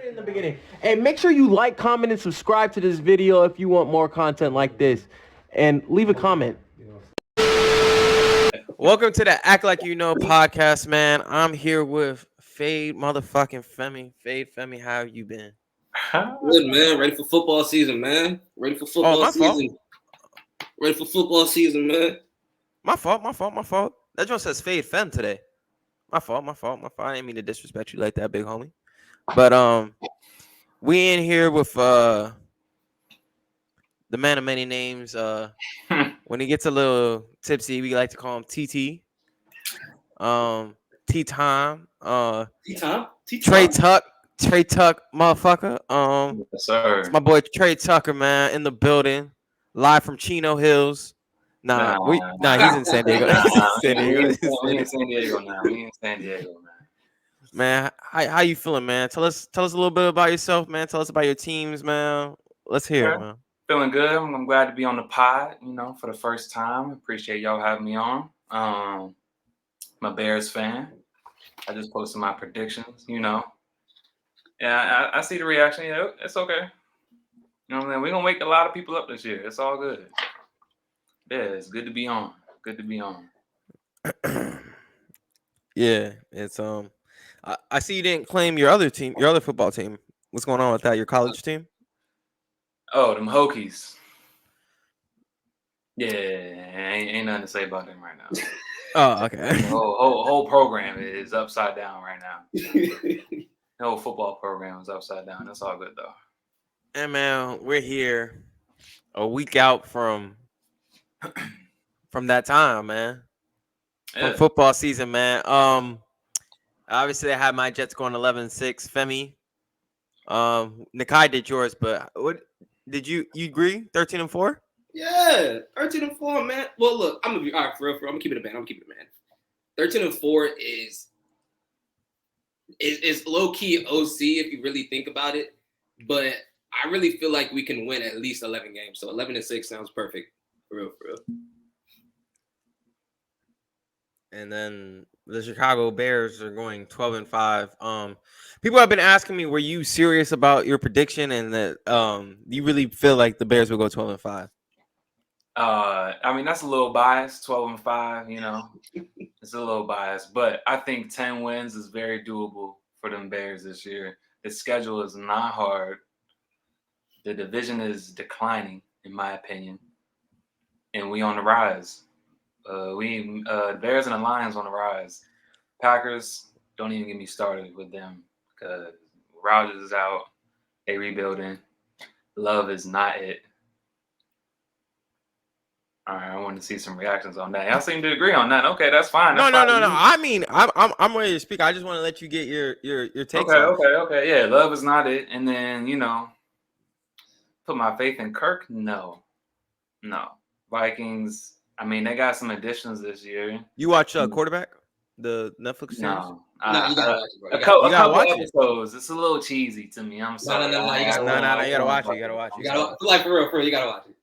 it in the beginning. And make sure you like, comment, and subscribe to this video if you want more content like this. And leave a comment. Welcome to the Act Like You Know podcast, man. I'm here with Fade motherfucking Femi. Fade Femi, how have you been? Good, man. Ready for football season, man. Ready for football season. Ready for football season, man. My fault. That joint says Fade Fem today. My fault. I didn't mean to disrespect you like that, big homie. But we in here with the man of many names. When he gets a little tipsy, we like to call him TT. T-Time. Trey Tuck, motherfucker. Yes, sir. It's my boy Trey Tucker, man, in the building, live from Chino Hills. Nah, he's in San Diego. We in San Diego now. Man, how you feeling, man? Tell us a little bit about yourself, man. Tell us about your teams, man. Let's hear it, man. Feeling good. I'm glad to be on the pod, for the first time. Appreciate y'all having me on. I'm a Bears fan. I just posted my predictions, Yeah, I see the reaction. Yeah, it's okay. We're going to wake a lot of people up this year. It's all good. Yeah, it's good to be on. Yeah, it's I see you didn't claim your other football team. What's going on with that? Your college team? Oh, them Hokies. Yeah, ain't nothing to say about them right now. Oh, okay. The whole program is upside down right now. The whole football program is upside down. That's all good though. And man, we're here a week out from that time, man. Yeah. From football season, man. Obviously I had my Jets going 11-6. Femi. Nakai did yours, but what did you agree? 13-4? Yeah, 13-4, man. Well, look, I'm gonna be all right for real. I'm gonna keep it a man. 13-4 is low key OC if you really think about it, but I really feel like we can win at least 11 games. So 11-6 sounds perfect, for real. And then the Chicago Bears are going 12-5. People have been asking me, were you serious about your prediction and that you really feel like the Bears will go 12-5? That's a little biased, 12-5, it's a little biased, but I think 10 wins is very doable for them Bears this year. The schedule is not hard. The division is declining, in my opinion, and we on the rise. The Bears and the Lions on the rise. Packers, don't even get me started with them because Rodgers is out. They rebuilding. Love is not it. All right, I want to see some reactions on that. Y'all seem to agree on that. Okay, that's fine. No. I mean, I'm ready to speak. I just want to let you get your takes. Okay. Yeah, love is not it. And then put my faith in Kirk. No. Vikings. They got some additions this year. You watch Quarterback, the Netflix series? No, you gotta watch it, bro. A couple episodes. It's a little cheesy to me. I'm sorry. No, you gotta watch it. For real, you gotta watch it.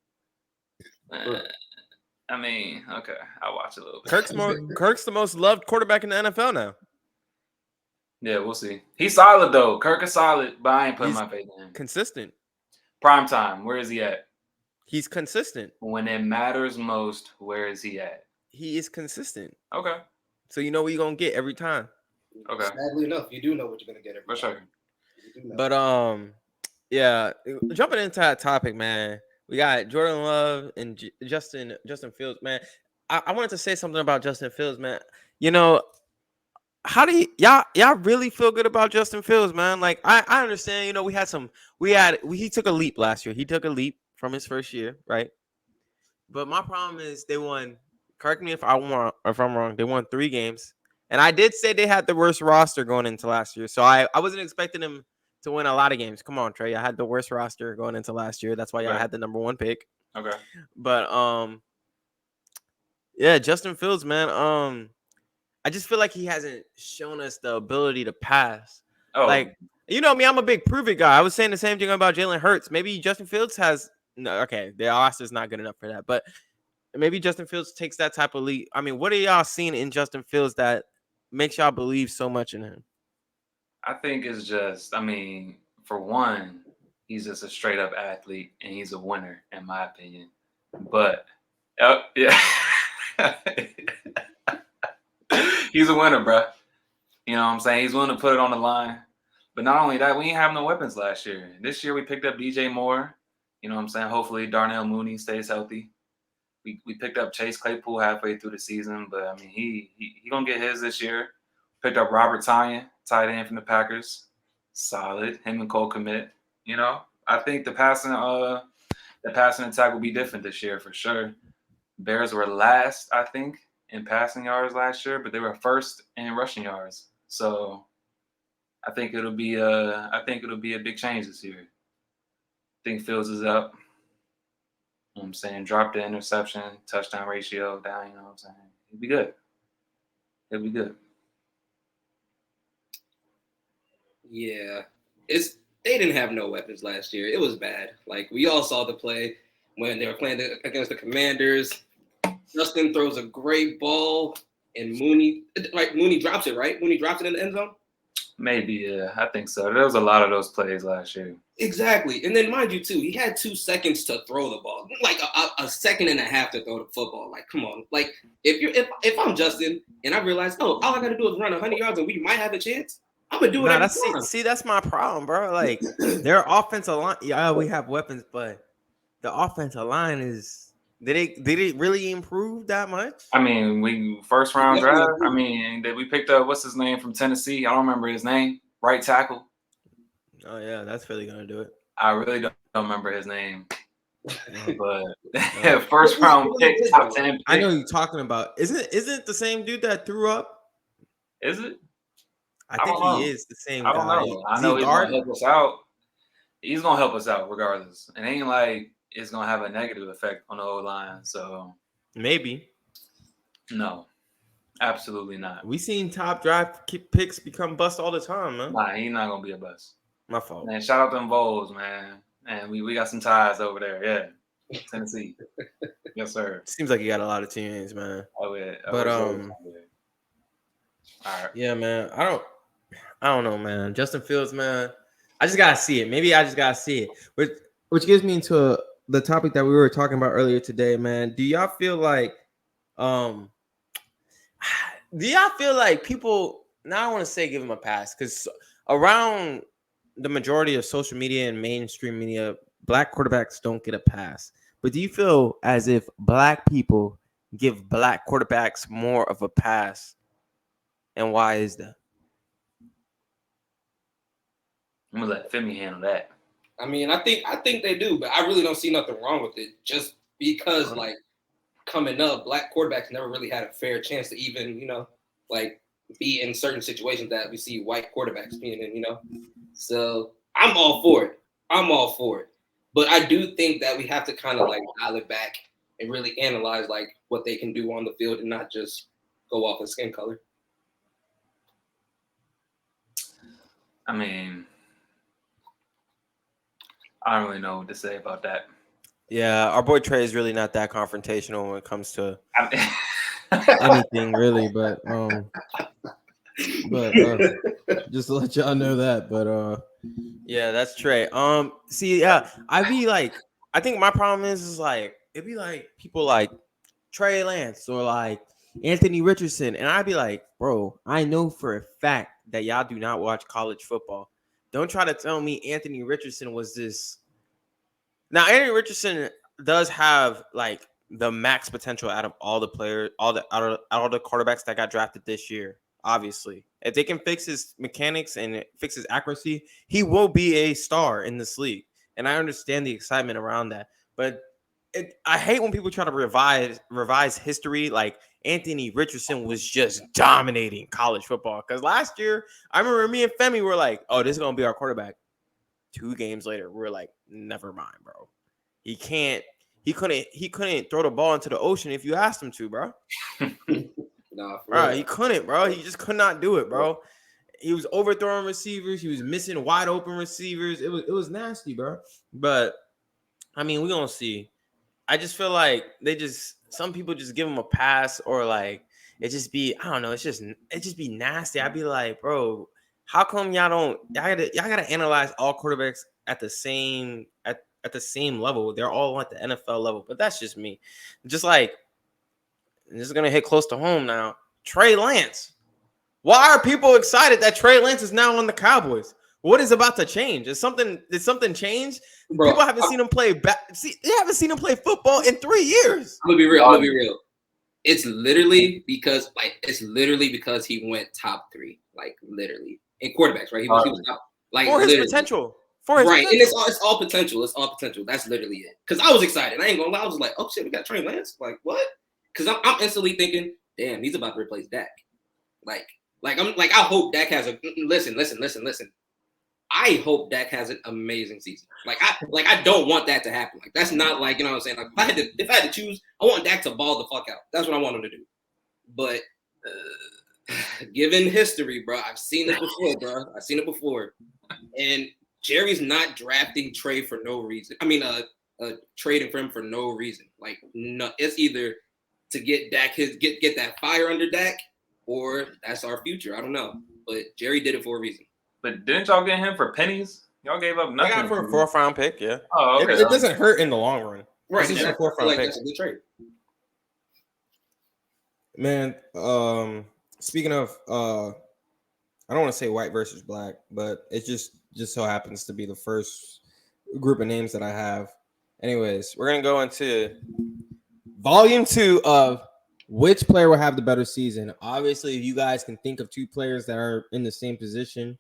Okay, I'll watch a little bit. Kirk's the most loved quarterback in the NFL now. Yeah, we'll see. He's solid though. Kirk is solid, but I ain't putting my faith in him. Consistent. Prime time. Where is he at? He's consistent. When it matters most, where is he at? He is consistent. Okay. So you know what you're gonna get every time. Okay. Sadly enough, you do know what you're gonna get every time. For sure. But yeah, jumping into that topic, man. We got Jordan Love and Justin Fields, man. I wanted to say something about Justin Fields, man. How do y'all really feel good about Justin Fields, man? Like I understand, he took a leap last year. He took a leap from his first year, right? But my problem is they won. Correct me if I'm wrong. They won 3 games, and I did say they had the worst roster going into last year. So I wasn't expecting them to win a lot of games. Come on, Trey. I had the worst roster going into last year. That's why I had the number 1 pick. Okay. But yeah, Justin Fields, man. I just feel like he hasn't shown us the ability to pass. Oh. Like, me, I'm a big prove it guy. I was saying the same thing about Jalen Hurts. Maybe Justin Fields has the roster is not good enough for that, but maybe Justin Fields takes that type of leap. What are y'all seeing in Justin Fields that makes y'all believe so much in him? I think it's just, for one, he's just a straight up athlete and he's a winner, in my opinion. But yeah, he's a winner, bro. You know what I'm saying? He's willing to put it on the line. But not only that, we didn't have no weapons last year. This year we picked up DJ Moore. You know what I'm saying? Hopefully Darnell Mooney stays healthy. We picked up Chase Claypool halfway through the season, but I mean he gonna get his this year. Picked up Robert Tonyan, tight end from the Packers. Solid. Him and Cole Kmet. You know, I think the passing attack will be different this year for sure. Bears were last, I think, in passing yards last year, but they were first in rushing yards. So I think it'll be a big change this year. I think Fields is up. You know what I'm saying? Drop the interception, touchdown ratio down, you know what I'm saying? It'll be good. It'll be good. Yeah. They didn't have no weapons last year. It was bad. Like, we all saw the play when they were playing against the Commanders. Justin throws a great ball, and Mooney drops it, right? Mooney drops it in the end zone? Maybe, yeah. I think so. There was a lot of those plays last year. Exactly. And then, mind you, too, he had 2 seconds to throw the ball. Like, a second and a half to throw the football. Like, come on. Like, if I'm Justin and I realize, all I got to do is run 100 yards and we might have a chance, I'm going to do it every time. See, that's my problem, bro. Like, their offensive line, yeah, we have weapons, but the offensive line is... Did it really improve that much? I mean, we first round draft. I mean, we picked up what's his name from Tennessee. I don't remember his name. Right tackle. Oh yeah, that's really gonna do it. I really don't remember his name. But first round pick, top 10 pick. I know you're talking about. Isn't it the same dude that threw up? Is it? I think he is the same guy. I don't know. I know he's gonna help us out. He's gonna help us out regardless. It ain't like it's gonna have a negative effect on the O-line. So maybe. No, absolutely not. We seen top draft picks become bust all the time, man. Nah, he's not gonna be a bust. My fault. Man, shout out them Vols, man. And we got some ties over there. Yeah, Tennessee. Yes, sir. Seems like you got a lot of teams, man. Oh yeah. But all right. Yeah, man. I don't know, man. Justin Fields, man. I just gotta see it. Maybe I just gotta see it. Which gets me into the topic that we were talking about earlier today, man. Do y'all feel like people, now I want to say give him a pass, because around the majority of social media and mainstream media, black quarterbacks don't get a pass. But do you feel as if black people give black quarterbacks more of a pass? And why is that? I'm gonna let Femi handle that. I mean, I think they do, but I really don't see nothing wrong with it. Just because, like, coming up, black quarterbacks never really had a fair chance to even, like, be in certain situations that we see white quarterbacks being in, So I'm all for it. But I do think that we have to kind of, like, dial it back and really analyze, like, what they can do on the field and not just go off of skin color. I mean, I don't really know what to say about that. Yeah, our boy Trey is really not that confrontational when it comes to anything, really. But just to let y'all know that. But yeah, that's Trey. See, yeah, I think my problem is like it'd be like people like Trey Lance or like Anthony Richardson, and I'd be like, bro, I know for a fact that y'all do not watch college football. Don't try to tell me Anthony Richardson was this. Now, Anthony Richardson does have like the max potential out of all the players, all the quarterbacks that got drafted this year. Obviously, if they can fix his mechanics and fix his accuracy, he will be a star in this league. And I understand the excitement around that. But I hate when people try to revise history. Like Anthony Richardson was just dominating college football. Because last year, I remember me and Femi were like, "Oh, this is gonna be our quarterback." 2 games later, we're like, "Never mind, bro. He couldn't throw the ball into the ocean if you asked him to, bro." Nah, bro, he couldn't, bro. He just could not do it, bro. He was overthrowing receivers. He was missing wide open receivers. It was nasty, bro. But I mean, we're gonna see. I just feel like some people just give him a pass, or like it just be, I don't know, it just be nasty. I'd be like, bro, How come y'all gotta analyze all quarterbacks at the same level? They're all at the NFL level, but that's just me. Just like this is gonna hit close to home now. Trey Lance. Why are people excited that Trey Lance is now on the Cowboys? What is about to change? Did something change? Bro, People haven't seen him play they haven't seen him play football in 3 years. I'm gonna be real. It's literally because he went top 3, like literally in quarterbacks, right? He was top, like for his potential. And it's all potential. It's all potential. That's literally it. Because I was excited. I ain't gonna lie. I was like, oh shit, we got Trey Lance. Like what? Because I'm instantly thinking, damn, he's about to replace Dak. I hope Dak has a listen. I hope Dak has an amazing season. I don't want that to happen. Like that's not like, you know what I'm saying? Like if I had to choose, I want Dak to ball the fuck out. That's what I want him to do. But given history, bro, I've seen it before, and Jerry's not drafting Trey for no reason. I mean, trading for him for no reason. Like no, it's either to get Dak get that fire under Dak, or that's our future. I don't know, but Jerry did it for a reason. But didn't y'all get him for pennies? Y'all gave up nothing. I got him for a 4th round pick, yeah. Oh, okay. It doesn't hurt in the long run. Right. It's just a 4th round pick. That's a good trade. Man, speaking of I don't want to say white versus black, but it just so happens to be the first group of names that I have. Anyways, we're gonna go into volume 2 of which player will have the better season. Obviously, if you guys can think of 2 players that are in the same position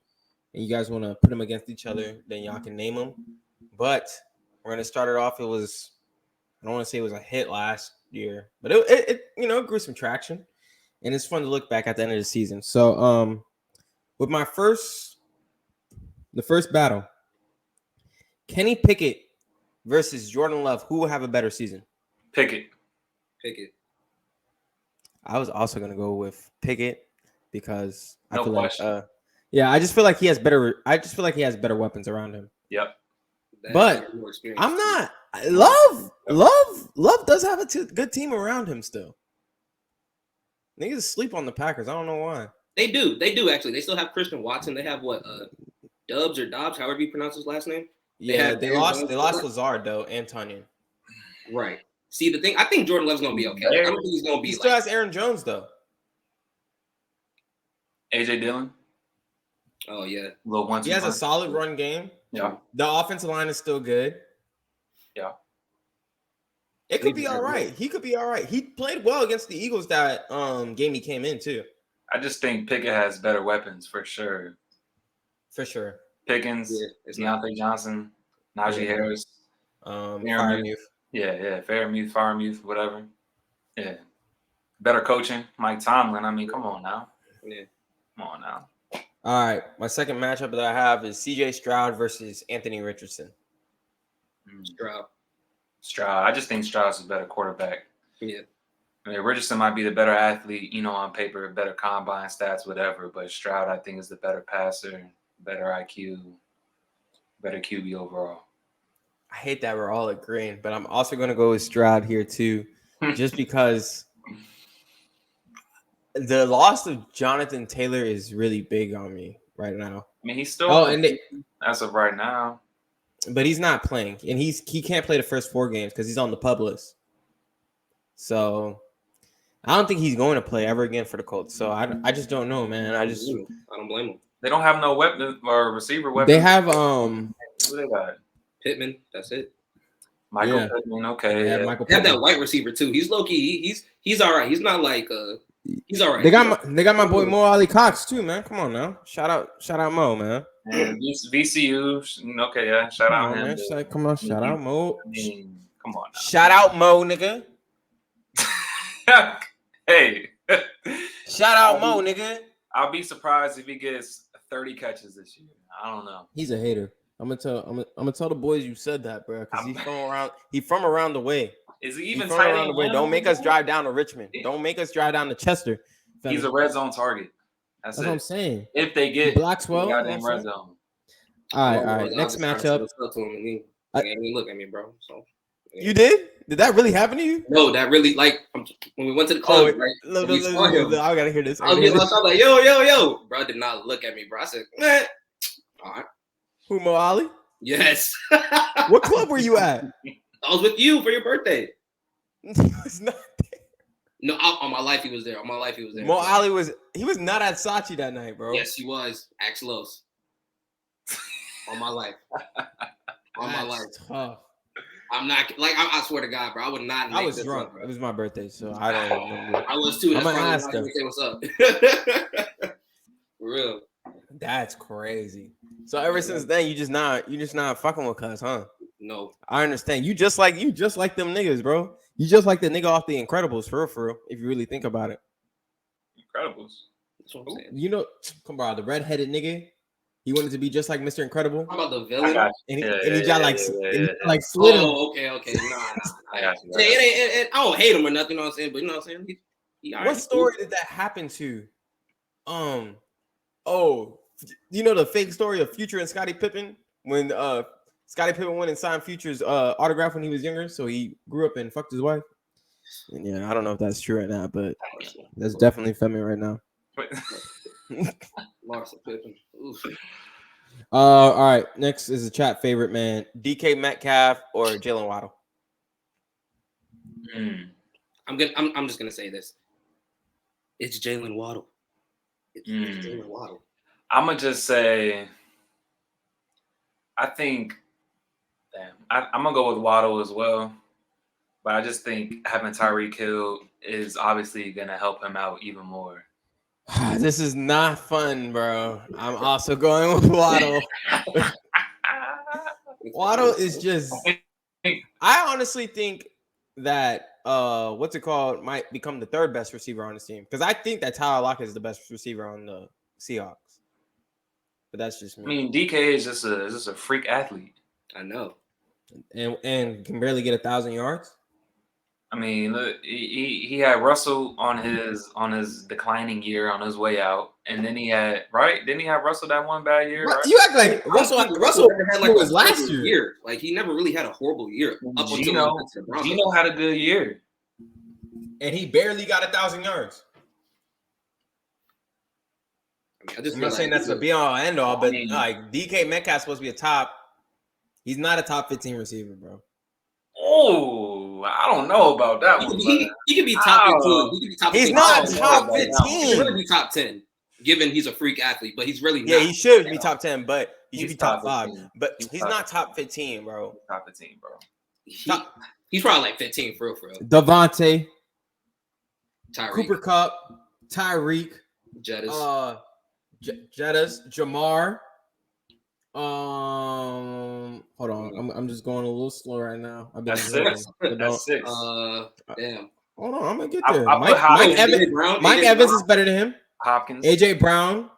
and you guys want to put them against each other, then y'all can name them. But we're going to start it off. I don't want to say it was a hit last year, but it grew some traction. And it's fun to look back at the end of the season. So with the first battle, Kenny Pickett versus Jordan Love, who will have a better season? Pickett. I was also gonna go with Pickett because I No feel question. I just feel like he has better weapons around him. Yep. But I'm not. Love does have a good team around him still. Niggas sleep on the Packers. I don't know why. They do actually. They still have Christian Watson. They have what Dobbs, however you pronounce his last name. They lost Lazard though, and Tunyon. Right. See, the thing, I think Jordan Love's gonna be okay. I don't think he's gonna be. He still has Aaron Jones though. AJ Dillon. Oh yeah. He has a solid run game. Yeah. The offensive line is still good. Yeah. It could be all right. He could be all right. He played well against the Eagles that game he came in too. I just think Pickett has better weapons for sure. For sure. Pickens, Deontay Johnson, Najee Harris, Freiermuth. Yeah, Freiermuth, whatever. Yeah. Better coaching, Mike Tomlin. I mean, come on now. Yeah. Come on now. All right. My second matchup that I have is CJ Stroud versus Anthony Richardson. Stroud. I just think Stroud's a better quarterback. Yeah. I mean, Richardson might be the better athlete, on paper, better combine stats, whatever. But Stroud, I think, is the better passer, better IQ, better QB overall. I hate that we're all agreeing, but I'm also going to go with Stroud here too, just because the loss of Jonathan Taylor is really big on me right now. I mean, he's still as of right now, but he's not playing, and he can't play the first 4 games because he's on the PUP list. So I don't think he's going to play ever again for the Colts. So I just don't know, man. I don't blame him. They don't have no weapon or receiver weapon. They have Who they got? Pittman. That's it. Michael Pittman. Okay. They have Michael Pittman. They have that white receiver too. He's low key. He's all right. He's not like he's all right. They got my boy Mo Ali Cox too, man. Come on now. Shout out Mo, man. And VCU. Okay, yeah. Shout out him. Come on, shout out Mo. I mean, come on now. Shout out Mo, nigga. Hey. Shout out Mo, nigga. I'll be surprised if he gets 30 catches this year. I don't know. He's a hater. I'm gonna tell the boys you said that, bro, because he's from around the way. Is he even tight around the way? Don't make us drive down to Richmond. Don't make us drive down to Chester. Femi. He's a red zone target. That's what I'm saying. If they get Blackwell, goddamn red zone. All right. Next matchup. Look at me, bro. So You did? Did that really happen to you? No, that really when we went to the club, right? Look, we saw him. I gotta hear this. I was like, yo. Bro did not look at me, bro. I said, all right. Who, Mo Ali? Yes. What club were you at? I was with you for your birthday. It's not there. No, on my life he was there. On my life he was there. Mo Ali was not at Saatchi that night, bro. Yes, he was. Ax Los. On my life. On my life. Tough. I'm not I swear to God, bro. I would not. I was drunk. It was my birthday, so I don't remember. I was too. I'm gonna ask him. Say what's up. For real. That's crazy. So ever since then, you just not fucking with cuz, huh? No. I understand. You just like them niggas, bro. You just like the nigga off the Incredibles, for real. If you really think about it. Incredibles. That's what I'm saying. You know, come on, the redheaded nigga. He wanted to be just like Mr. Incredible. How about the villain? And he got like slid him. Oh, okay. Nah. I got you. I don't hate him or nothing, you know what I'm saying? But you know what I'm saying? What story did that happen to? You know the fake story of Future and Scottie Pippen when Scottie Pippen went and signed Future's autograph when he was younger, so he grew up and fucked his wife. And yeah, I don't know if that's true or not, but that's definitely Femi right now. Larson Pippen. Oof. All right. Next is a chat favorite, man. DK Metcalf or Jalen Waddle. I'm just gonna say this. It's Jalen Waddle. It's Jalen Waddle. I'm gonna just say, I think, I'm gonna go with Waddle as well, but I just think having Tyreek Hill is obviously gonna help him out even more. This is not fun, bro. I'm also going with Waddle. Waddle is just. I honestly think that might become the third best receiver on the team because I think that Tyler Lockett is the best receiver on the Seahawks. But that's just me. I mean, DK is just a freak athlete. I know, and can barely get 1,000 yards. I mean, look, he had Russell on his declining year on his way out, and then he had Didn't he have Russell that one bad year? Right? You act like Russell had like was last year. Like he never really had a horrible year. Gino had a good year, and he barely got 1,000 yards. I'm not saying that's the be all end all, but like DK Metcalf's supposed to be a top. He's not a top 15 receiver, bro. Oh, I don't know about that one. He could be top 15. He could be top 15. He's not top 15. He should really be top 10, given he's a freak athlete, but he's really not. Yeah, he should be top 10, but he should be top 5. 15. But he's not top 15, bro. Top 15, bro. He's probably like 15 for real. Devontae, Tyreek, Cooper Kupp, Tyreek, Jettas, Jamar. Hold on. I'm just going a little slow right now. That's 6. That's 6. Damn. Hold on, I'm gonna get there. Mike Evans is better than him. Hopkins, AJ Brown.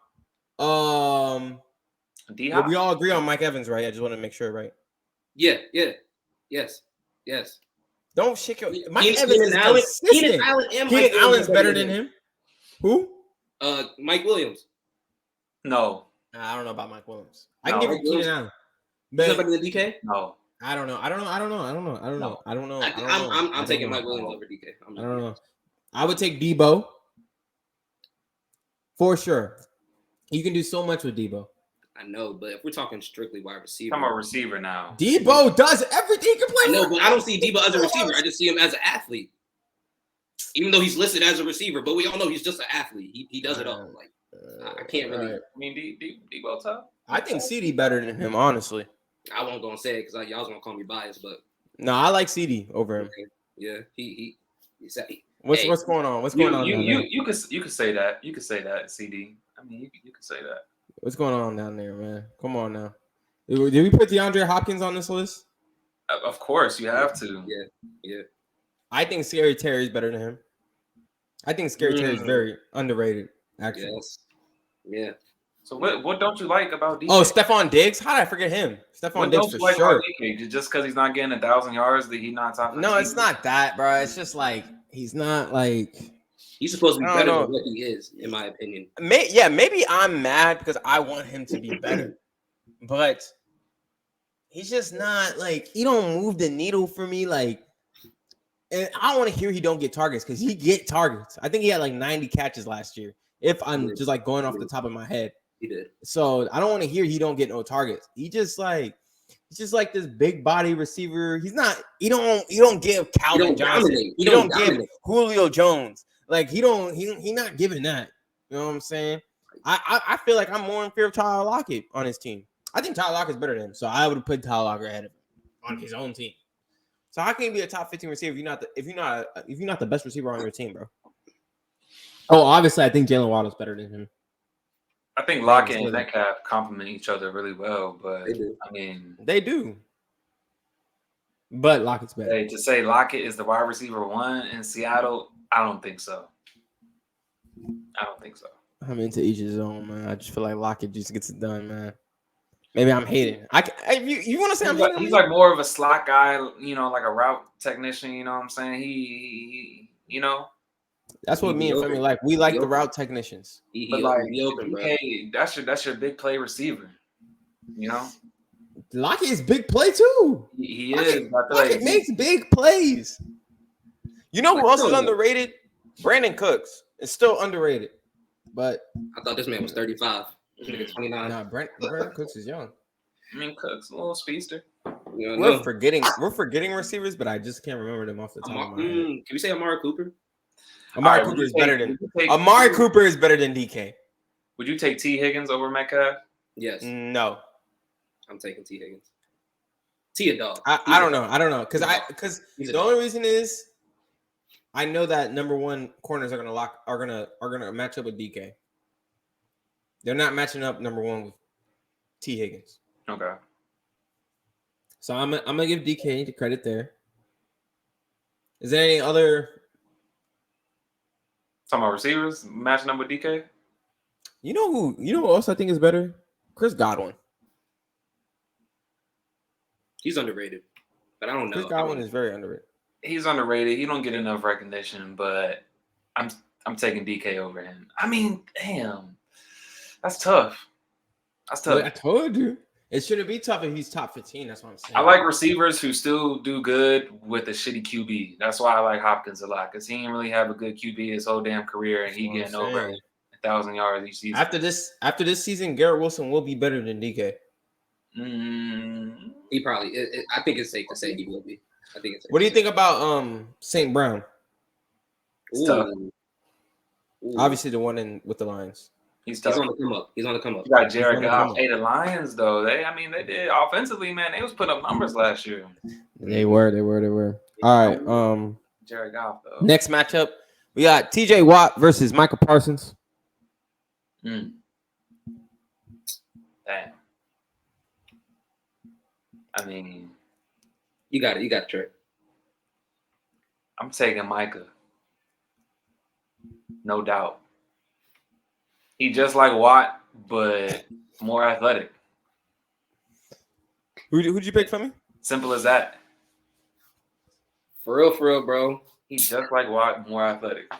D-Hop. We all agree on Mike Evans, right? I just want to make sure, right? Yeah. Yes. Don't shake your. Mike Evans is consistent. Keenan Allen's better than him. Who? Mike Williams. No. I don't know about Mike Williams. I can give you Keenan Allen. But better than DK? No. I don't know. I'm taking Mike Williams over DK. I don't know. I would take Debo for sure. You can do so much with Debo. I know, but if we're talking strictly wide receiver, I'm a receiver now. Debo does everything. He can play. I know, but I don't see Debo as a receiver. I just see him as an athlete. Even though he's listed as a receiver, but we all know he's just an athlete. He does it all. Like I can't really. I mean, Debo top. I think CD better than him, honestly. I won't go and say it because y'all was gonna call me biased, but no, I like CD over him. Yeah, he's what's going on? What's going on? You could say that. You could say that, CD. I mean, you could say that. What's going on down there, man? Come on now. Did we put DeAndre Hopkins on this list? Of course, you have to. Yeah. I think Scary Terry is better than him. I think Scary Terry is very underrated, actually. Yes. Yeah. So what don't you like about DK? Oh, Stephon Diggs? How did I forget him? Stephon Diggs for sure. DK? Just because he's not getting 1,000 yards, that he's not top 15? No, it's not that, bro. It's just like he's not like. He's supposed to be better than what he is, in my opinion. Maybe I'm mad because I want him to be better. But he's just not like he don't move the needle for me. Like, and I don't want to hear he don't get targets because he get targets. I think he had like 90 catches last year. If I'm just like going off the top of my head, he did. So I don't want to hear he don't get no targets. He's just like this big body receiver. He's not. He don't give Calvin Johnson. He don't give Julio Jones. Like he not giving that. You know what I'm saying? I feel like I'm more in fear of Tyler Lockett on his team. I think Tyler Lockett's better than him, so I would have put Tyler Lockett ahead of him on his own team. So how can you be a top 15 receiver if you're not the best receiver on your team, bro? Oh, obviously, I think Jalen Waddle's better than him. I think Lockett and Metcalf complement each other really well, but I mean they do. But Lockett's better. Hey, to say Lockett is the wide receiver 1 in Seattle, I don't think so. I'm into each his own, man. I just feel like Lockett just gets it done, man. Maybe I'm hating. You want to say I'm hating? He's like more of a slot guy, you know, like a route technician. You know what I'm saying? He you know. That's what me and Femi like. We like the route technicians. But like, hey, that's your big play receiver. You know, Lockett is big play too. He is. Lockett makes big plays. You know who else is underrated? Brandon Cooks is still underrated. But I thought this man was 35. 29. Nah, Brandon Cooks is young. I mean, Cooks, a little speedster. We're forgetting receivers, but I just can't remember them off the top of my head. Can we say Amari Cooper? Amari Cooper is better than DK. Would you take T. Higgins over Metcalf? Yes. No. I'm taking T. Higgins. T a dog. I don't know. Because the only reason is I know that number one corners are gonna match up with DK. They're not matching up number one with T. Higgins. Okay. So I'm gonna give DK the credit there. Is there any other talking about receivers matching up with DK? You know who else I think is better? Chris Godwin. He's underrated, but I don't know. Chris Godwin is very underrated. He's underrated. He don't get enough recognition, but I'm taking DK over him. I mean, damn. That's tough. But I told you. It shouldn't be tough if he's top 15. That's what I'm saying. I like receivers who still do good with a shitty QB. That's why I like Hopkins a lot, because he didn't really have a good QB his whole damn career, and he getting over 1,000 yards each season. After this season, Garrett Wilson will be better than DK. He probably. I think it's safe to say he will be. I think it's. What do you think about St. Brown? Ooh. Obviously, the one with the Lions. He's on the come up. You got Jared Goff. Hey, the Lions though. They did offensively, man. They was putting up numbers last year. They were. All right. Jared Goff though. Next matchup, we got TJ Watt versus Michael Parsons. Damn. I mean, you got it, Trey. I'm taking Micah. No doubt. He just like Watt, but more athletic. Who'd you pick for me? Simple as that. For real, bro. He's just like Watt, more athletic.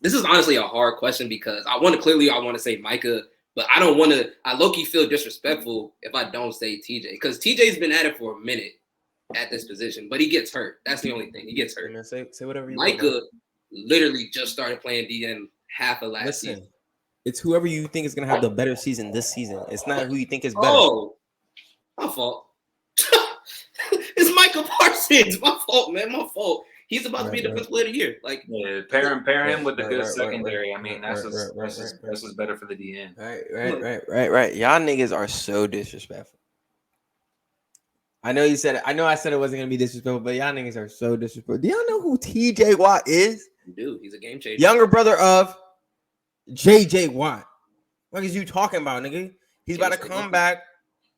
This is honestly a hard question because I want to say Micah, but I don't want to. I low-key feel disrespectful if I don't say TJ, because TJ's been at it for a minute at this position, but he gets hurt. That's the only thing. He gets hurt. Man, say whatever you Micah want. literally just started playing DN half of last season. It's whoever you think is going to have the better season this season. It's not who you think is better. Oh, my fault. It's Michael Parsons. My fault, man. My fault. He's about to be Defensive Player of the Year. Like, yeah, pair him with the good secondary. I mean, that's just better for the DN. Right. Y'all niggas are so disrespectful. I know I said it wasn't gonna be disrespectful, but y'all niggas are so disrespectful. Do y'all know who TJ Watt is? Dude, he's a game changer. Younger brother of JJ Watt. What is you talking about, nigga? He's about to come back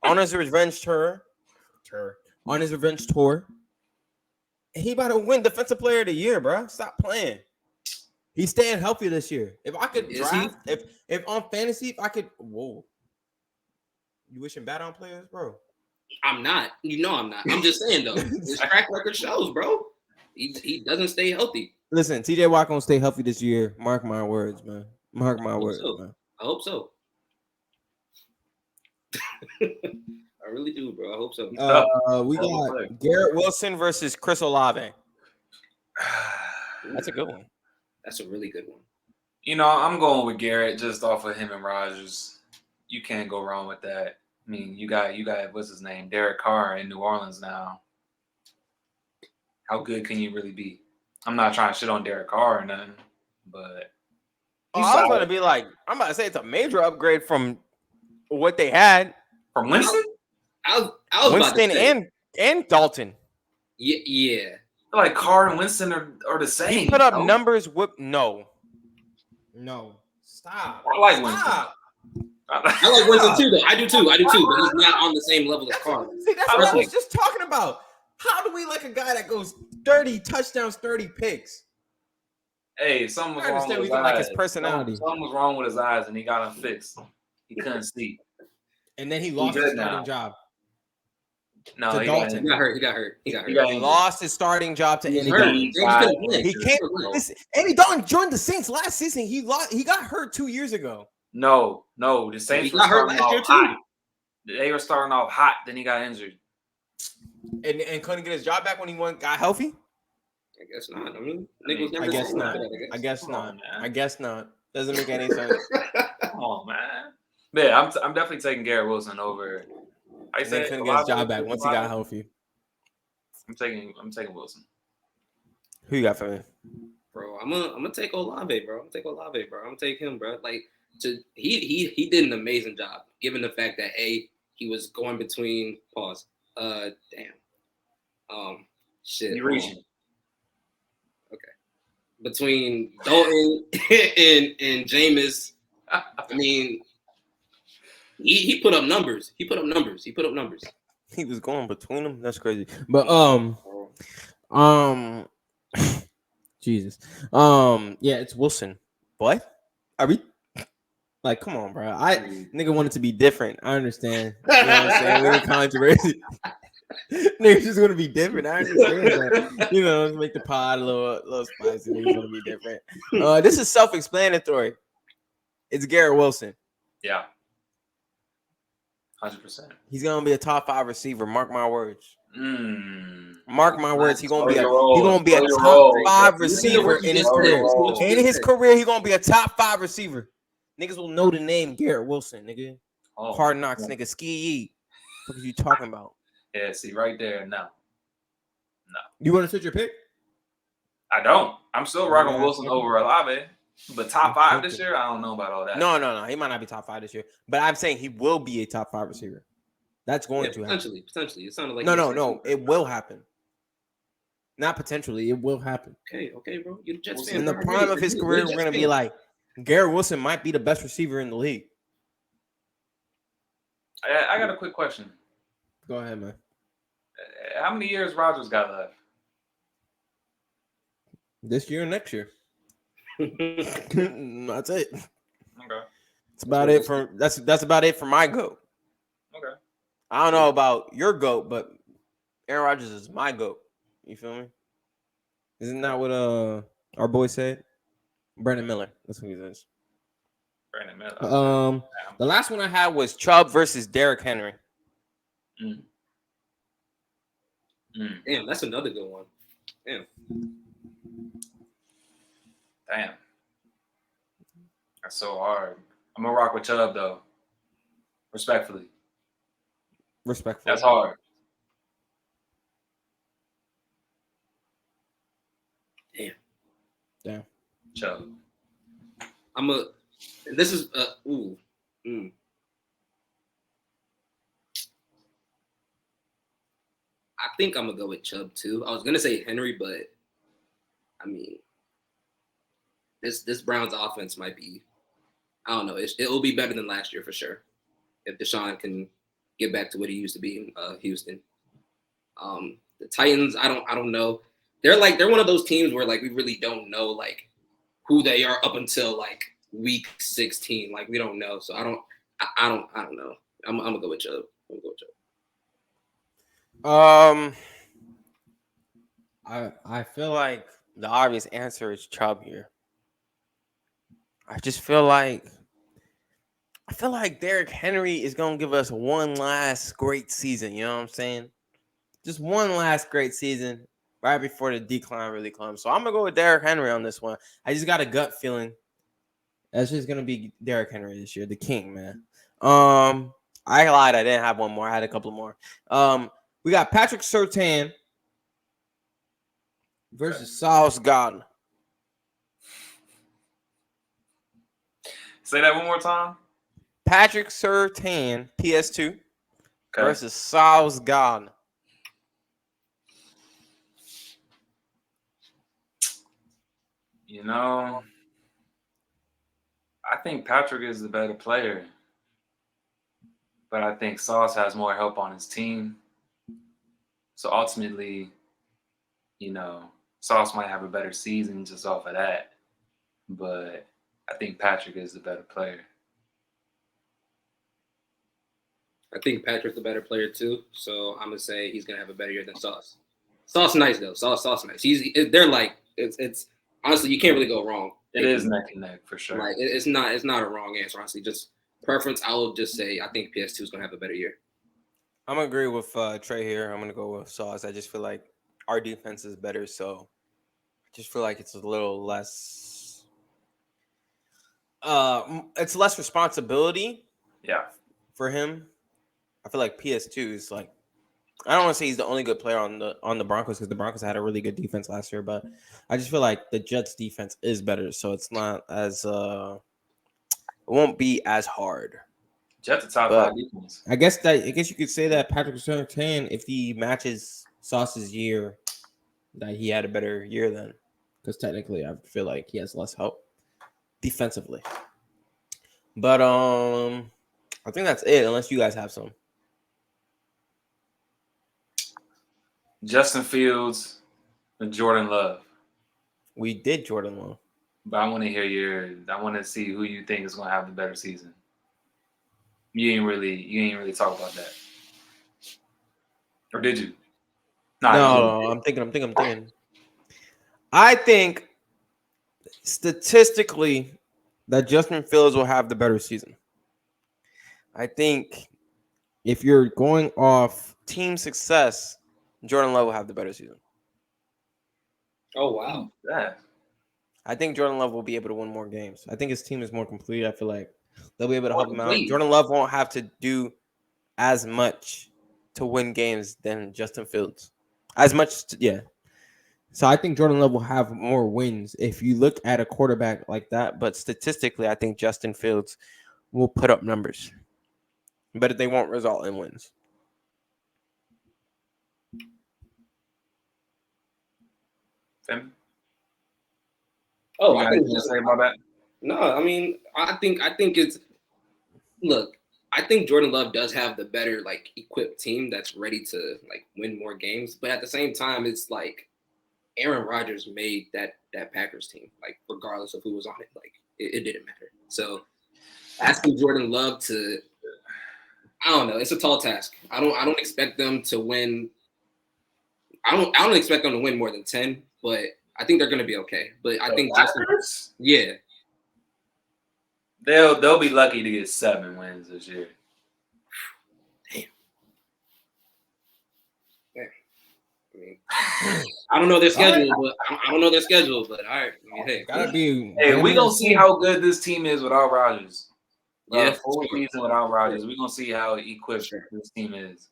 on his revenge tour. On his revenge tour. And he about to win Defensive Player of the Year, bro. Stop playing. He's staying healthy this year. If I could draft, if on fantasy, if I could, whoa. You wishing bad on players, bro? I'm not. You know I'm not. I'm just saying though. His track record shows, bro. He doesn't stay healthy. Listen, TJ Watt gonna stay healthy this year. Mark my words, man. Mark my words, man. I hope so. I really do, bro. I hope so. We got Garrett Wilson versus Chris Olave. That's a good one. That's a really good one. You know, I'm going with Garrett just off of him and Rodgers. You can't go wrong with that. I mean, you got what's his name, Derek Carr in New Orleans now. How good can you really be? I'm not trying to shit on Derek Carr or nothing, but I was going to be like, I'm about to say it's a major upgrade from what they had from Winston. I was Winston about to say, and Dalton. Yeah. Like Carr and Winston are the same. He put up numbers with no. Stop. I like Winston. I like Winston too, though. I do too. But he's not on the same level as Carr. See, that's what I was just talking about. How do we like a guy that goes 30 touchdowns, 30 picks? Hey, something was wrong with his like his personality. Something was wrong with his eyes, and he got them fixed. He couldn't see. And then he lost his starting job. No, he got hurt. He lost his starting job to Andy Dalton. He came. Andy Dalton joined the Saints last season. He got hurt 2 years ago. No, the Saints were starting off hot. They were starting off hot. Then he got injured. And couldn't get his job back when he got healthy. I guess not. I mean, I guess not. Doesn't make any sense. Come on, man. Yeah, I'm definitely taking Garrett Wilson over. I said couldn't get his job back once he got healthy. I'm taking Wilson. Who you got for me? Bro, I'm gonna take Olave, bro. I'm gonna take him, bro. Like he did an amazing job, given the fact that he was going between shit. You're reaching. Okay. Between Dalton and Jameis. I mean, he put up numbers. He was going between them. That's crazy. But Jesus. Yeah, it's Wilson. What? Are we like, come on, bro? Nigga wanted to be different. I understand. You know what I'm saying? We're controversy. Niggas just gonna be different. I understand that. You know, make the pod a little spicy. Niggas gonna be different. This is self-explanatory. It's Garrett Wilson. Yeah. 100%. He's gonna be a top 5 receiver. Mark my words. Mark my words. He's gonna be a top 5 receiver in his career. In his career, he's gonna be a top 5 receiver. Niggas will know the name Garrett Wilson, nigga. Hard Knocks, nigga. Ski. What are you talking about? Yeah, see right there. No. You want to switch your pick? I don't. I'm still rocking Wilson over Olave. But top 5 this year, I don't know about all that. No. He might not be top 5 this year. But I'm saying he will be a top 5 receiver. That's going to happen. Potentially. It sounded like no. It will happen. Not potentially. It will happen. Okay, bro. You're the Jets fan. In the prime of his career, we're gonna be like, Garrett Wilson might be the best receiver in the league. I got a quick question. Go ahead, man. How many years Rodgers got left? This year and next year. That's it. Okay. That's about it for that's about it for my GOAT. Okay. I don't know about your GOAT, but Aaron Rodgers is my GOAT. You feel me? Isn't that what our boy said? Brandon Miller. That's who he says. Brandon Miller. The last one I had was Chubb versus Derrick Henry. Damn, that's another good one. Damn. That's so hard. I'm gonna rock with Chubb though. Respectfully. That's hard. Damn. Chubb. This is I think I'm gonna go with Chubb too. I was gonna say Henry, but I mean, this Browns offense might be, I don't know. It will be better than last year for sure if Deshaun can get back to what he used to be in Houston. The Titans, I don't know. They're one of those teams where like we really don't know like who they are up until like week 16. Like we don't know, so I don't know. I'm gonna go with Chubb. I feel like the obvious answer is Chubb here. I feel like Derrick Henry is gonna give us one last great season. You know what I'm saying? Just one last great season right before the decline really comes. So I'm gonna go with Derrick Henry on this one. I just got a gut feeling that's just gonna be Derrick Henry this year, the king, man. I lied. I didn't have one more. I had a couple more. We got Patrick Surtain versus Sauce Gardner. Say that one more time. Patrick Surtain, PS2, versus Sauce Gardner. You know, I think Patrick is the better player, but I think Sauce has more help on his team. So ultimately, you know, Sauce might have a better season just off of that, but I think Patrick is the better player. I think Patrick's the better player too, so I'm gonna say he's gonna have a better year than Sauce. Sauce nice though. Sauce nice. They're like it's honestly you can't really go wrong. It is neck and neck for sure. Like it's not a wrong answer. Honestly, just preference. I will just say I think PS2 is gonna have a better year. I'm gonna agree with Trey here. I'm gonna go with Sauce. I just feel like our defense is better, so I just feel like it's a little less. It's less responsibility. Yeah. For him, I feel like PS2 is like. I don't want to say he's the only good player on the Broncos because the Broncos had a really good defense last year, but I just feel like the Jets' defense is better, so it's not as it won't be as hard. Jets a top 5 defense. I guess you could say that Patrick Surtain, if he matches Sauce's year, that he had a better year then, because technically I feel like he has less help defensively. But I think that's it. Unless you guys have some. Justin Fields and Jordan Love. We did Jordan Love. But I want to hear I want to see who you think is going to have the better season. You ain't really talk about that. Or did you? No, I'm thinking. I think statistically that Justin Fields will have the better season. I think if you're going off team success, Jordan Love will have the better season. Oh, wow. Yeah. I think Jordan Love will be able to win more games. I think his team is more complete. I feel like they'll be able to help him out. Jordan Love won't have to do as much to win games than Justin Fields. So I think Jordan Love will have more wins if you look at a quarterback like that. But statistically, I think Justin Fields will put up numbers, but they won't result in wins. Femi? Oh, you got anything to say about that? No, I mean, I think it's look. I think Jordan Love does have the better like equipped team that's ready to like win more games, but at the same time, it's like Aaron Rodgers made that Packers team, like regardless of who was on it, like it didn't matter. So asking Jordan Love to, I don't know, it's a tall task. I don't expect them to win. I don't expect them to win more than 10, but I think they're going to be okay. But I think Packers? Yeah. They'll be lucky to get 7 wins this year. Damn. I mean, I don't know their schedule, but I don't know their schedule. But all right, I mean, hey, gotta be. Hey, we gonna see how good this team is without Rodgers. Yeah, full season without Rodgers, we gonna see how equipped this team is.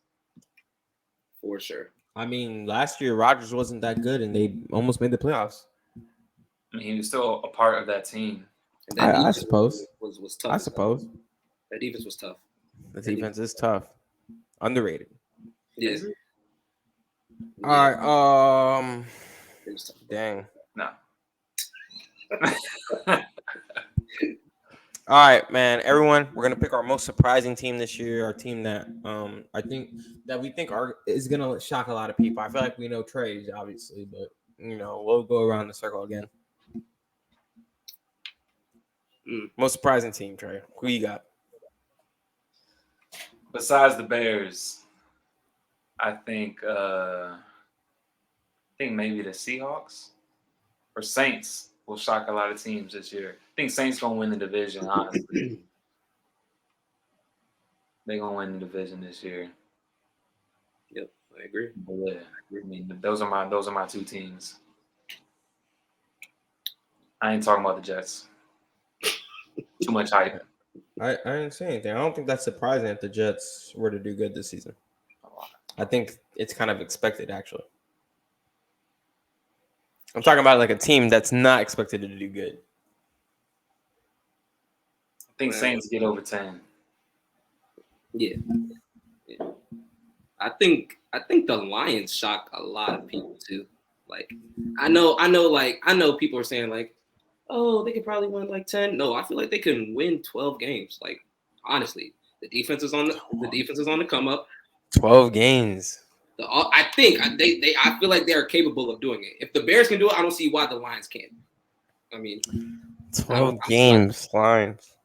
For sure. I mean, last year Rodgers wasn't that good, and they almost made the playoffs. I mean, he was still a part of that team. And that I suppose was tough. I suppose that defense was tough. The defense is tough, underrated. Yeah. All right. Dang. No. All right, man. Everyone, we're gonna pick our most surprising team this year. Our team that we think is gonna shock a lot of people. I feel like we know Trey's obviously, but we'll go around the circle again. Most surprising team, Trey. Who you got? Besides the Bears, I think maybe the Seahawks or Saints will shock a lot of teams this year. I think Saints gonna win the division, honestly. They're gonna win the division this year. Yep, I agree. But yeah, I mean, those are my two teams. I ain't talking about the Jets. Too much hype. I didn't say anything. I don't think that's surprising if the Jets were to do good this season. I think it's kind of expected, actually. I'm talking about like a team that's not expected to do good. I think Saints get over 10. Yeah. I think the Lions shock a lot of people too. Like, I know people are saying like, oh, they could probably win like 10. No, I feel like they can win 12 games. Like, honestly, the defense is on the come up. 12 games. I feel like they are capable of doing it. If the Bears can do it, I don't see why the Lions can't. I mean, 12 games, Lions.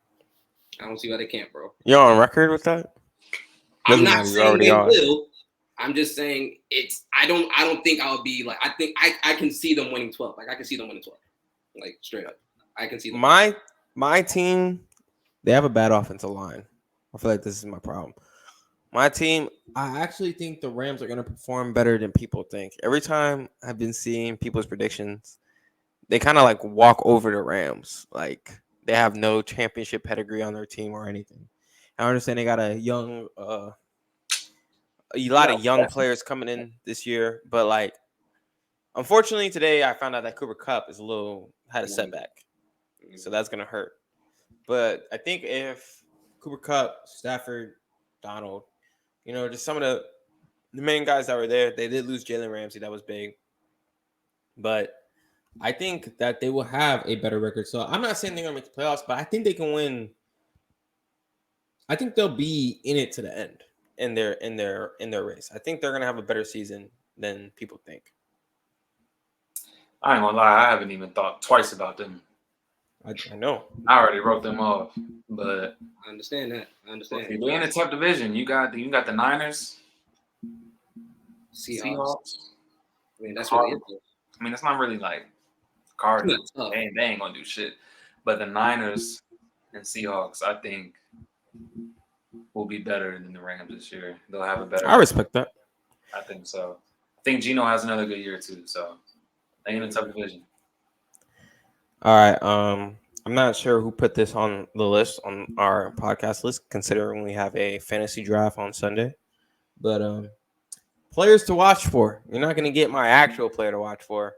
I don't see why they can't, bro. You're on record with that? I'm not saying they will. I'm just saying I don't think I'll be like, I think I can see them winning 12. Like, I can see them winning 12. Like, straight up. I can see them. My team, they have a bad offensive line. I feel like this is my problem. My team, I actually think the Rams are going to perform better than people think. Every time I've been seeing people's predictions, they kind of like walk over the Rams. Like, they have no championship pedigree on their team or anything. I understand they got a lot of young players coming in this year, but like, unfortunately today I found out that Cooper Kupp had a setback, so that's gonna hurt. But I think if Cooper Kupp, Stafford, Donald, just some of the main guys that were there, they did lose Jalen Ramsey, that was big, but I think that they will have a better record. So I'm not saying they're gonna make the playoffs, but I think they can win. I think they'll be in it to the end in their race. I think they're gonna have a better season than people think. I ain't gonna lie, I haven't even thought twice about them. I know. I already wrote them off, but I understand that. They're in a tough division. You got the Niners, Seahawks. I mean, that's really it. I mean, it's not really like Cardinals. They ain't gonna do shit. But the Niners and Seahawks, I think, will be better than the Rams this year. They'll have a better. I respect that. I think so. I think Geno has another good year too. So they in a tough division. All right. I'm not sure who put this on the list, on our podcast list, considering we have a fantasy draft on Sunday. But players to watch for. You're not gonna get my actual player to watch for,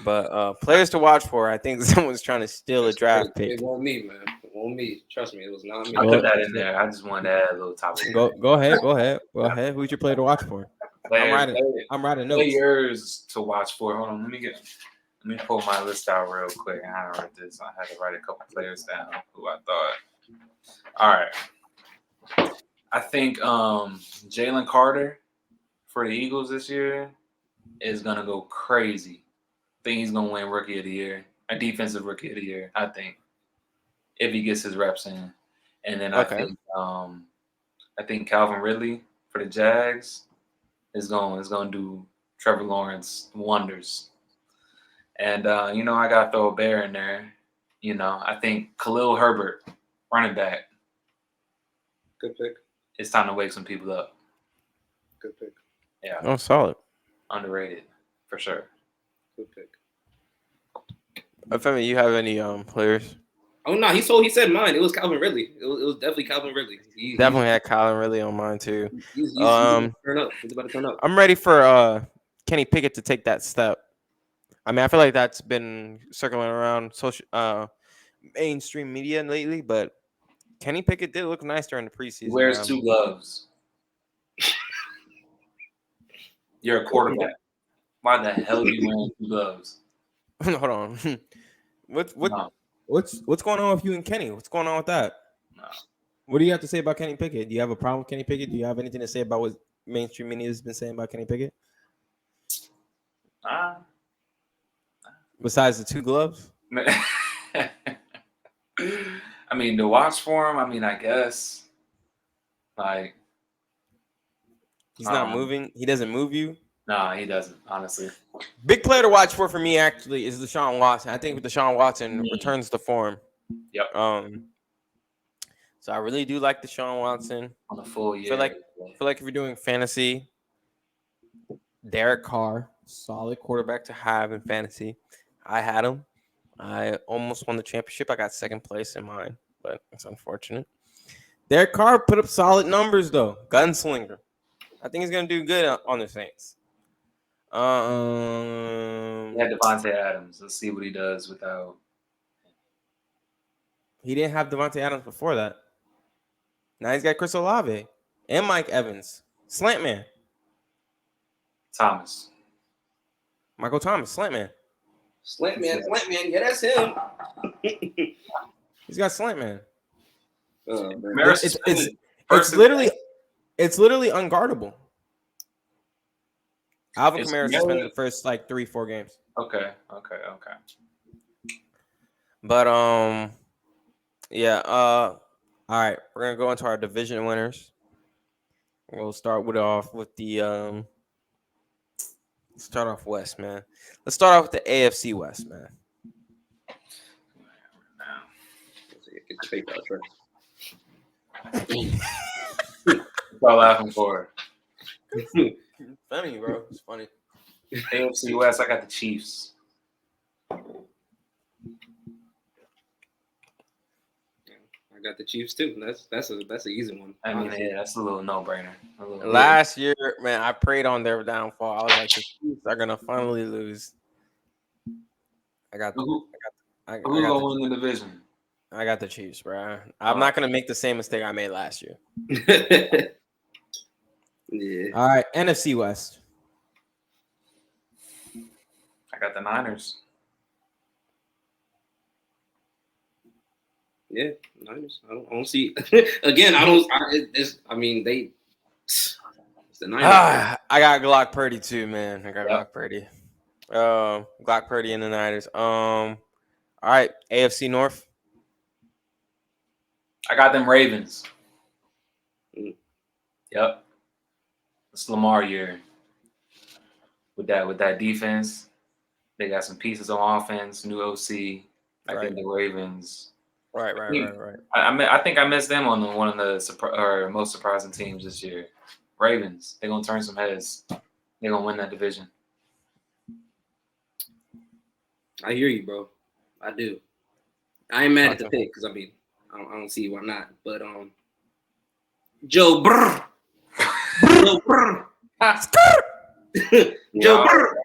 but players to watch for. I think someone's trying to steal a draft pick. It wasn't me, man. It wasn't me. Trust me, it was not me. I put that in there. I just wanted to add a little topic. Go ahead. Who's your player to watch for? I'm writing notes. Players to watch for. Hold on. Let me pull my list out real quick. I had to write this. I had to write a couple players down who I thought. All right. I think Jalen Carter for the Eagles this year is gonna go crazy. I think he's gonna win Rookie of the Year, a Defensive Rookie of the Year. I think if he gets his reps in, and then I think Calvin Ridley for the Jags is gonna do Trevor Lawrence wonders. And I gotta throw a bear in there. I think Khalil Herbert, running back. Good pick. It's time to wake some people up. Good pick. Yeah. Oh, solid. Underrated, for sure. Good pick. Femi, you have any players? Oh no, he said mine. It was Calvin Ridley. It was definitely Calvin Ridley. Definitely had Calvin Ridley on mine too. He's about to turn up. I'm ready for Kenny Pickett to take that step. I mean, I feel like that's been circling around social mainstream media lately, but Kenny Pickett did look nice during the preseason. He wears 2 gloves. You're a quarterback. Why the hell are you wearing 2 gloves? Hold on. What's going on with you and Kenny? What's going on with that? No. What do you have to say about Kenny Pickett? Do you have a problem with Kenny Pickett? Do you have anything to say about what mainstream media has been saying about Kenny Pickett? Besides the 2 gloves? I mean, to watch for him, I guess. Like, he's not moving. He doesn't move you? No, he doesn't, honestly. Big player to watch for me, actually, is Deshaun Watson. I think Deshaun Watson returns to form. Yep. So I really do like Deshaun Watson. On a full year. Feel like if you're doing fantasy, Derek Carr, solid quarterback to have in fantasy. I had him. I almost won the championship. I got second place in mine, but it's unfortunate. Derek Carr put up solid numbers though. Gunslinger. I think he's gonna do good on the Saints. He had Devontae Adams. Let's see what he does without. He didn't have Devontae Adams before that. Now he's got Chris Olave and Mike Evans. Slant man. Thomas. Michael Thomas, slant man. Slant man. Yeah, that's him. He's got slant man. It's literally unguardable. Alvin Kamara suspended the first 3-4 games. Okay. But yeah. All right, we're gonna go into our division winners. We'll start off with the start off West, man. Let's start off with the AFC West, man. Get the paper out, Trey. That's all laughing for. Funny, bro. It's funny. AFC West, I got the Chiefs. I got the Chiefs too. That's an easy one. I mean, yeah, that's a little no-brainer. Last year, man, I prayed on their downfall. I was like, the Chiefs are gonna finally lose. I got who's gonna win the division? I got the Chiefs, bro. I'm not gonna make the same mistake I made last year. Yeah. All right, NFC West. I got the Niners. Yeah, Niners. I don't see. Again, I don't. It's the Niners. I got Glock Purdy too, man. I got Glock Purdy. Glock Purdy and the Niners. All right, AFC North. I got them Ravens. Yep. It's Lamar year. With that defense, they got some pieces on offense. New OC. I think the Ravens. Right. I think I missed them on one of the most surprising teams this year. Ravens. They're gonna turn some heads. They're gonna win that division. I hear you, bro. I do. I ain't mad at the pick because I don't see why not. But Joe Burr. Joe Burr. Joe Burr.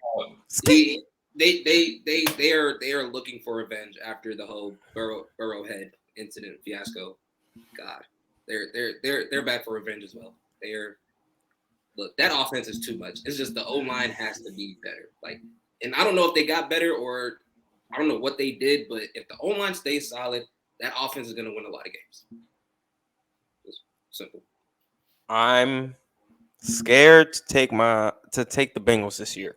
They are looking for revenge after the whole Burrowhead incident fiasco. God, they're back for revenge as well. Look, that offense is too much. It's just the O-line has to be better. And I don't know if they got better or I don't know what they did, but if the O-line stays solid, that offense is gonna win a lot of games. Just simple. I'm scared to take the Bengals this year.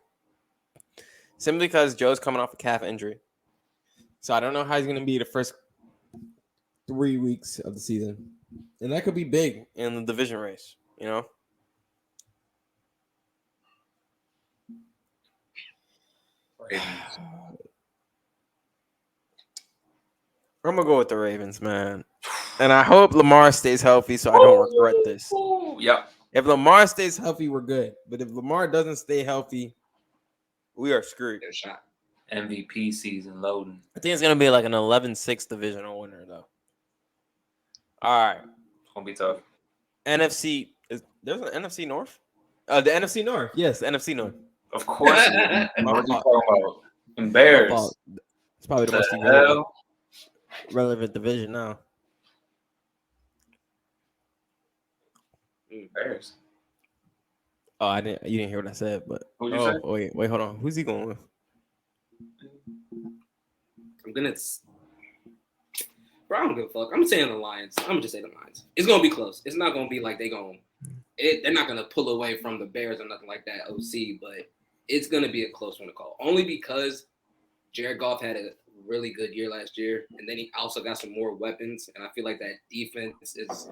Simply because Joe's coming off a calf injury. So I don't know how he's going to be the first 3 weeks of the season. And that could be big in the division race, you know? I'm going to go with the Ravens, man. And I hope Lamar stays healthy so I don't regret this. Yep. If Lamar stays healthy, we're good. But if Lamar doesn't stay healthy, we are screwed. Get a shot. MVP season loading. I think it's going to be like an 11-6 divisional winner, though. All right. It's going to be tough. NFC. There's an NFC North? The NFC North. Yes, the NFC North. Of course. What are you talking about? And Bears. It's probably the most relevant division now. Bears. Oh, you didn't hear what I said, but What'd you say? Wait, hold on. Who's he going with? I'm gonna. Bro, I don't give a fuck. I'm saying the Lions. I'm gonna just say the Lions. It's gonna be close. It's not gonna be like they're not gonna pull away from the Bears or nothing like that. OC, but it's gonna be a close one to call. Only because Jared Goff had a really good year last year, and then he also got some more weapons, and I feel like that defense is.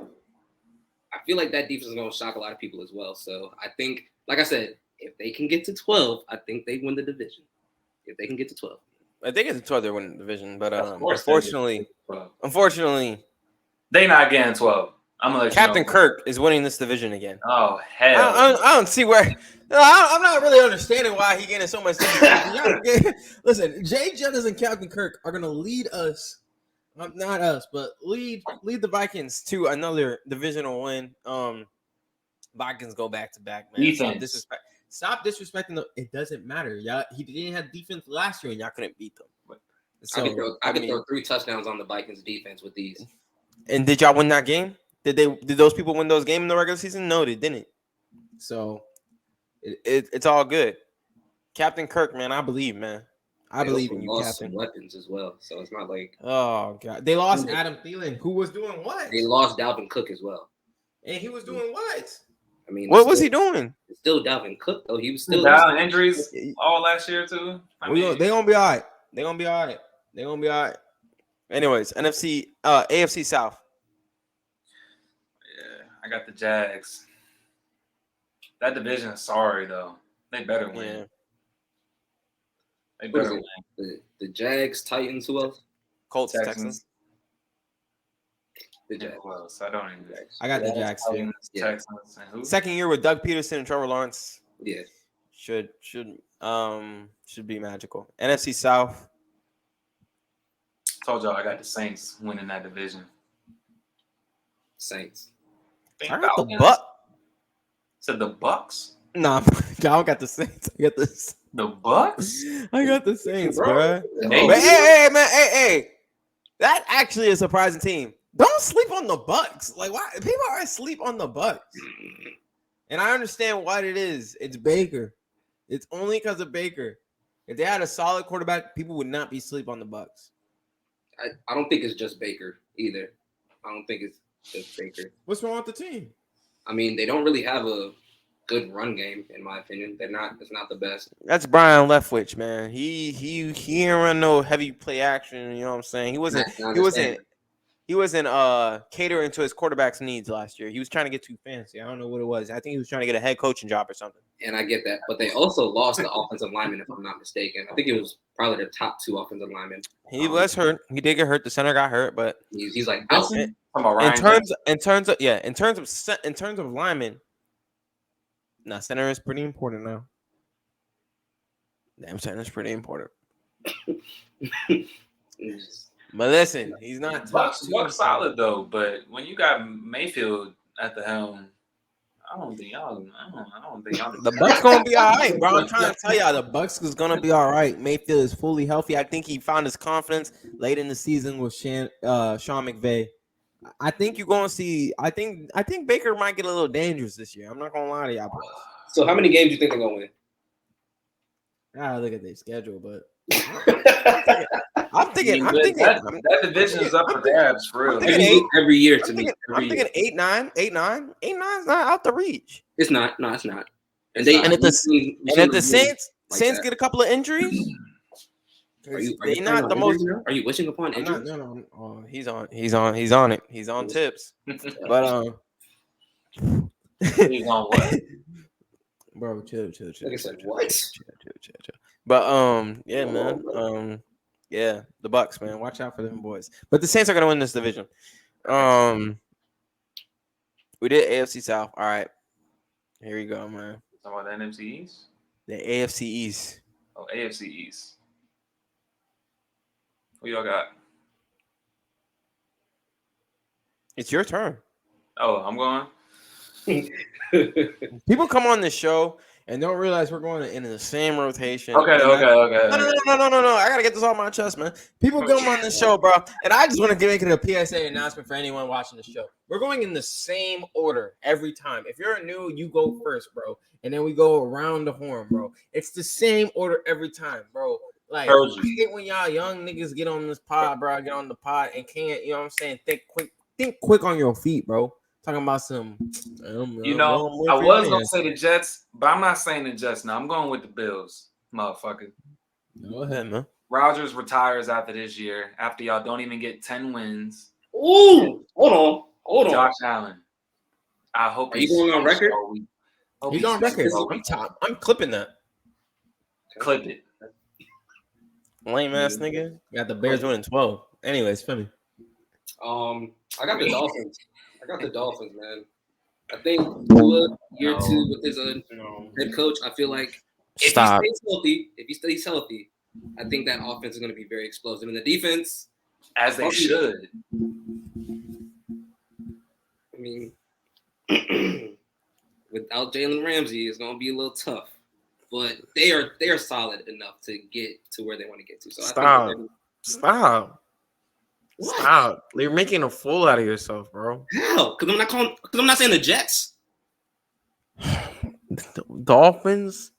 I feel like that defense is going to shock a lot of people as well. So I think, like I said, if they can get to 12, I think they win the division. If they can get to 12. I think it's 12 they win the division, but unfortunately, They not getting 12. I'm gonna let Captain you know. Kirk is winning this division again. Oh hell! I don't see where. I'm not really understanding why he getting so much. Listen, Jay Jettas and Captain Kirk are gonna lead us, not us, but lead the Vikings to another divisional win. Vikings go back to back, man. Defense. Stop disrespecting them. It doesn't matter. Y'all, he didn't have defense last year, and y'all couldn't beat them. So, I could throw 3 touchdowns on the Vikings defense with these. And did y'all win that game? Did those people win those games in the regular season? No, they didn't. So it's all good. Captain Kirk, man, I believe, man. I believe in you, lost Captain. Some weapons as well, so it's not like. Oh God, they lost Adam Thielen, who was doing what? They lost Dalvin Cook as well, and he was doing what? I mean, what was he doing? It's still Dalvin Cook though. He was still injuries all last year too. They gonna be all right. They gonna be all right. Anyways, AFC South. Yeah, I got the Jags. That division is sorry though. They better win. Yeah. They better win. The Jags, Titans, who else? Colts, Texans. The Jags. Who else? I don't even. I got the Jags too. Texans. And who? Second year with Doug Peterson and Trevor Lawrence. Yeah. Should be magical. NFC South. Told y'all I got the Saints winning that division. Saints. I got the Bucks. Said the Bucks? Nah, I don't got the Saints. I got the Bucks. I got the Saints, bro. But Hey, man, hey. That actually is a surprising team. Don't sleep on the Bucks. Like, why people are asleep on the Bucks? And I understand what it is. It's Baker. It's only because of Baker. If they had a solid quarterback, people would not be asleep on the Bucks. I don't think it's just Baker either. I don't think it's just Baker. What's wrong with the team? I mean, they don't really have a good run game, in my opinion. It's not the best. That's Brian Leftwich, man. He didn't run no heavy play action. You know what I'm saying? He wasn't catering to his quarterback's needs last year. He was trying to get too fancy. I don't know what it was. I think he was trying to get a head coaching job or something. And I get that, but they also lost the offensive lineman, if I'm not mistaken. I think it was probably their top 2 offensive linemen. He was hurt. He did get hurt. The center got hurt, but he's like out. In terms of linemen, center is pretty important now. Damn, center is pretty important. But listen, he's not Bucks solid though. But when you got Mayfield at the helm, I don't think y'all. The Bucks gonna be all right, bro. I'm trying to tell y'all, the Bucks is gonna be all right. Mayfield is fully healthy. I think he found his confidence late in the season with Sean McVay. I think you're gonna see. I think Baker might get a little dangerous this year. I'm not gonna lie to y'all, boys. So how many games do you think they're gonna win? I gotta look at their schedule, but I'm thinking that division is up for grabs for real. Every year to me. I'm thinking 8-9. 8-9 is not out the reach. It's not. No, it's not. And if the Saints get a couple of injuries, are you wishing upon injuries? No. Oh, he's on it. He's on tips. But he's on what? Bro, chill. Like I said, what? Chill. But yeah, man. Yeah, the Bucks, man. Watch out for them boys. But the Saints are gonna win this division. We did AFC South. All right. Here we go, man. Talking about the NFC East? The AFC East. Oh, AFC East. Who y'all got? It's your turn. Oh, I'm going. People come on this show and don't realize we're going in the same rotation. Okay. No. I gotta get this off my chest, man. People come on this show, bro, and I just want to make it a PSA announcement for anyone watching the show. We're going in the same order every time. If you're new, you go first, bro, and then we go around the horn, bro. It's the same order every time, bro. Like, I hate when y'all young niggas get on this pod, bro. Get on the pod and can't, you know what I'm saying? Think quick on your feet, bro. Talking about some, I was gonna say the Jets, but I'm not saying the Jets now. I'm going with the Bills, motherfucker. Go ahead, man. Rodgers retires after this year. After y'all don't even get 10 wins. Ooh, hold on. Josh Allen. I hope. Are you going on record? He's on record. I'm clipping that. Clip it. Lame ass nigga. Got the Bears winning 12. Anyways, Femi. I got the Dolphins. Man. I think year 2 with his head coach. I feel like if he stays healthy, I think that offense is going to be very explosive. And the defense, as they should. I mean, without Jalen Ramsey, it's going to be a little tough. But they are solid enough to get to where they want to get to. So Stop. You're making a fool out of yourself, bro. How? Because I'm not saying the Jets. The Dolphins.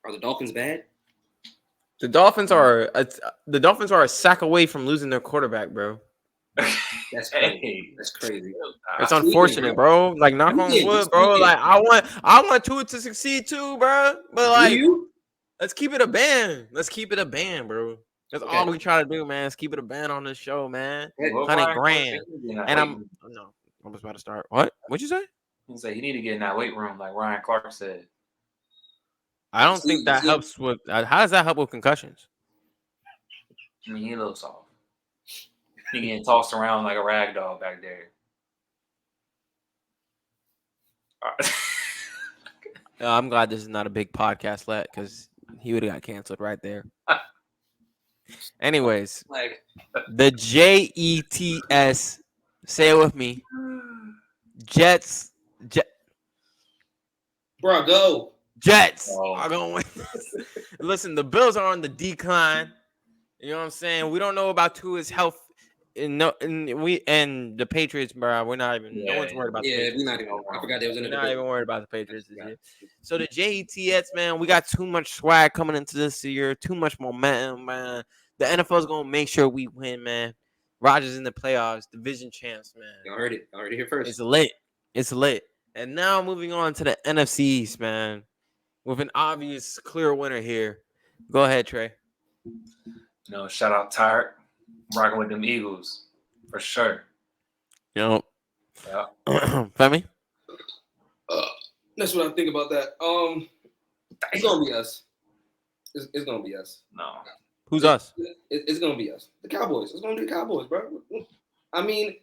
Are the Dolphins bad? The Dolphins are a sack away from losing their quarterback, bro. That's crazy. That's crazy. It's unfortunate, bro. Like, knock on wood, bro. Like, I want Tua to succeed too, bro. But like, let's keep it a band. Bro. That's all we try to do, man. Let's keep it a band on this show, man. $100,000. And I was about to start. What? What'd you say? He said he need to get in that weight room, like Ryan Clark said. I don't think that helps with. How does that help with concussions? I mean, he a little soft. He getting tossed around like a rag doll back there. I'm glad this is not a big podcast, because he would have got canceled right there. Anyways, like the Jets. Say it with me. Jets. Bro, go. Jets are going to win. Listen, the Bills are on the decline. You know what I'm saying? We don't know about Tua's health. And the Patriots, bro, we're not even. No one's worried about the Patriots. We're not even. I forgot they was in the. We're not even worried about the Patriots this year. So the Jets, man, we got too much swag coming into this year. Too much momentum, man. The NFL is gonna make sure we win, man. Rodgers in the playoffs, division champs, man. Y'all heard it. Y'all heard it here first. It's lit. And now moving on to the NFC East, man, with an obvious clear winner here. Go ahead, Trey. Shout out Tyre. Rocking with them Eagles, for sure. Yeah. Femi? That's what I think about that. It's gonna be us. It's gonna be us. No. Who's us? It's gonna be us. The Cowboys. It's gonna be the Cowboys, bro. I mean,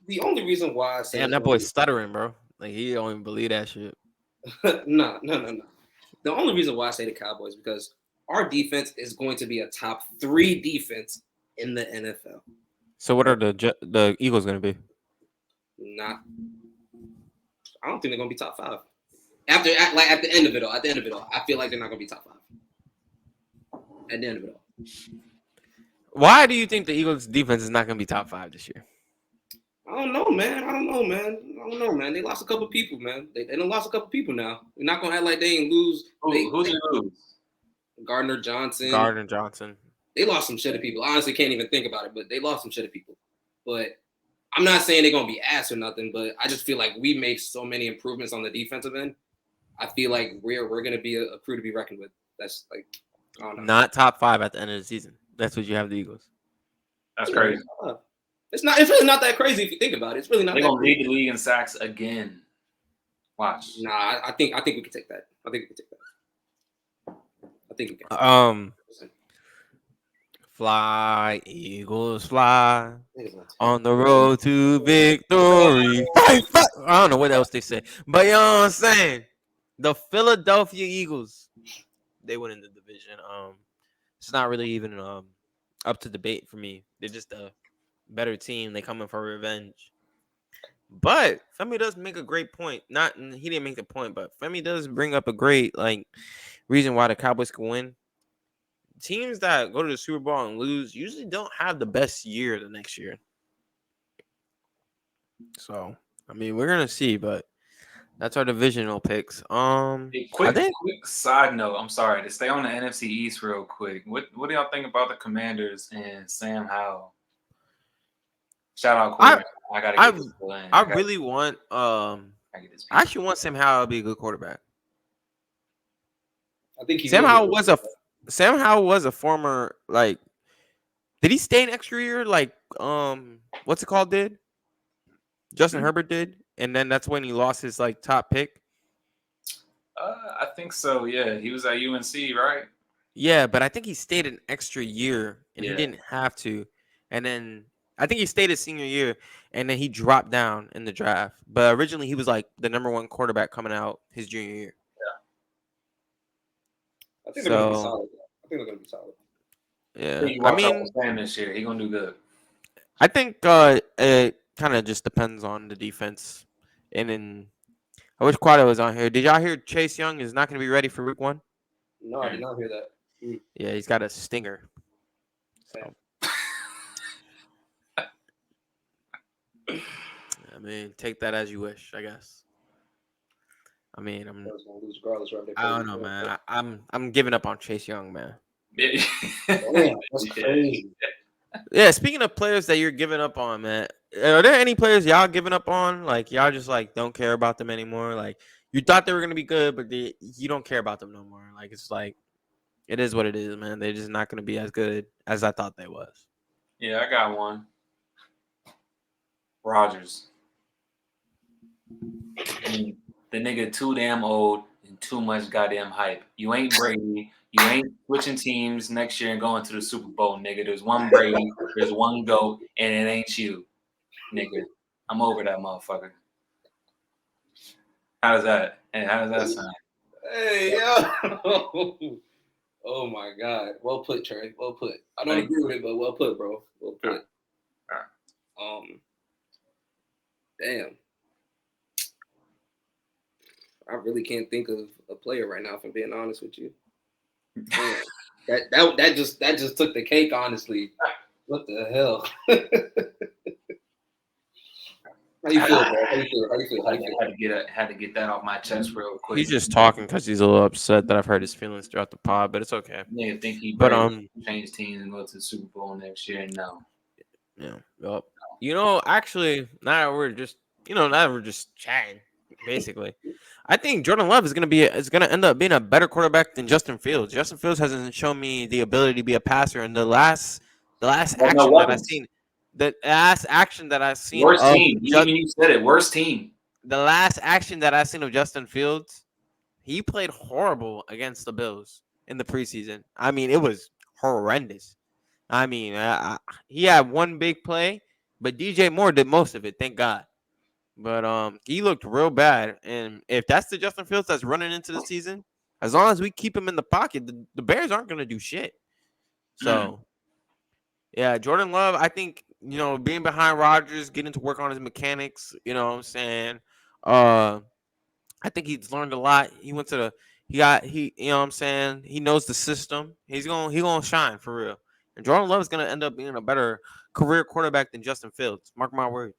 the only reason why I say that boy's stuttering, bro. Like, he don't even believe that shit. No. The only reason why I say the Cowboys is because our defense is going to be a top 3 defense in the NFL. So what are the Eagles going to be? I don't think they're going to be top 5. At the end of it all, I feel like they're not going to be top 5. At the end of it all. Why do you think the Eagles' defense is not going to be top 5 this year? I don't know, man. They lost a couple people, man. They done lost a couple people now. We're not going to act like they ain't lose. Who'd they lose? Gardner Johnson. They lost some shit of people. I honestly can't even think about it, but they lost some shit of people. But I'm not saying they're going to be ass or nothing, but I just feel like we made so many improvements on the defensive end. I feel like we're going to be a crew to be reckoned with. That's like, I don't know. Not top 5 at the end of the season. That's what you have the Eagles. That's crazy. It's really not that crazy if you think about it. It's really not. They're going to lead the league in sacks again. Watch. Nah, I think we can take that. I think we can. Fly, Eagles, fly on the road to victory. I don't know what else they say, but you know what I'm saying. The Philadelphia Eagles, they win in the division. It's not really even up to debate for me. They're just a better team. They coming for revenge. But Femi does make a great point. He didn't make the point, but Femi does bring up a great reason why the Cowboys can win. Teams that go to the Super Bowl and lose usually don't have the best year the next year. So, I mean, we're gonna see, but that's our divisional picks. Quick side note. I'm sorry to stay on the NFC East real quick. What do y'all think about the Commanders and Sam Howell? Shout out, Corey. I gotta get this in. I really want. I actually want Sam Howell to be a good quarterback. I think Sam Howell was a former did he stay an extra year what's it called did? Justin Herbert did, and then that's when he lost his top pick. I think so. Yeah, he was at UNC, right? Yeah, but I think he stayed an extra year and he didn't have to. And then I think he stayed his senior year, and then he dropped down in the draft. But originally, he was like the number 1 quarterback coming out his junior year. I think they're gonna be solid. I think they're gonna be solid. Yeah, You watch out for Sam this year. He gonna do good. I think it kind of just depends on the defense. And then I wish Quado was on here. Did y'all hear Chase Young is not going to be ready for week 1? No, I did not hear that. Yeah, he's got a stinger. So. I mean, take that as you wish, I guess. I mean, I don't know, man. I'm giving up on Chase Young, man. Damn, that's crazy. Yeah, speaking of players that you're giving up on, man, are there any players y'all giving up on? Like, y'all just, like, don't care about them anymore? Like, you thought they were going to be good, but you don't care about them no more. Like, it's like, it is what it is, man. They're just not going to be as good as I thought they was. Yeah, I got one. Rodgers. The nigga too damn old and too much goddamn hype. You ain't Brady. You ain't switching teams next year and going to the Super Bowl, nigga. There's one Brady, there's one GOAT, and it ain't you, nigga. I'm over that motherfucker. How does that sound? Hey, yo. Oh, my God. Well put, Trey. Well put. I don't agree with it, but well put, bro. Well put. Damn. I really can't think of a player right now, if I'm being honest with you. Damn. That just took the cake, honestly. What the hell? How you feel, bro? How you feel? Had to get that off my chest real quick. He's just talking because he's a little upset that I've heard his feelings throughout the pod, but it's okay. Nigga think he change teams and go to the Super Bowl next year. No. Yeah. Yep. You know, actually, now we're just chatting, basically. I think Jordan Love is gonna end up being a better quarterback than Justin Fields. Justin Fields hasn't shown me the ability to be a passer, and the last action that I've seen. The last action that I've seen. Worst team. You said it. Worst team. The last action that I've seen of Justin Fields, he played horrible against the Bills in the preseason. I mean, it was horrendous. I mean, he had one big play, but DJ Moore did most of it. Thank God. But he looked real bad. And if that's the Justin Fields that's running into the season, as long as we keep him in the pocket, the Bears aren't going to do shit. So, yeah, Jordan Love, I think, being behind Rodgers, getting to work on his mechanics, you know what I'm saying? I think he's learned a lot. He went to you know what I'm saying? He knows the system. He's going to shine for real. And Jordan Love is going to end up being a better career quarterback than Justin Fields. Mark my words.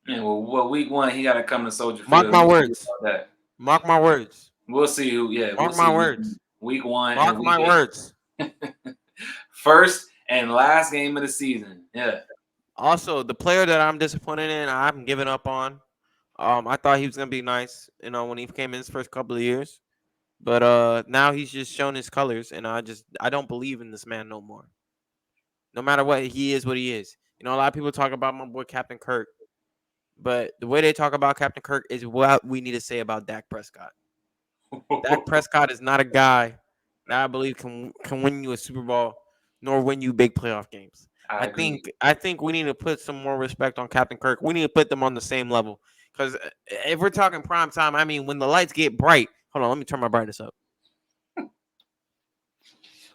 Yeah, well, week 1, he got to come to Soldier Field. Mark my words. Mark my words. We'll see who. Yeah, Mark my words. Week 1. Mark my words. First and last game of the season. Yeah. Also, the player that I'm disappointed in, I'm giving up on. I thought he was gonna be nice, when he came in his first couple of years, but now he's just shown his colors, and I don't believe in this man no more. No matter what, he is what he is. A lot of people talk about my boy Captain Kirk, but the way they talk about Captain Kirk is what we need to say about Dak Prescott. Dak Prescott is not a guy that I believe can win you a Super Bowl nor win you big playoff games. I think we need to put some more respect on Captain Kirk. We need to put them on the same level. Because if we're talking prime time, I mean, when the lights get bright. Hold on, let me turn my brightness up.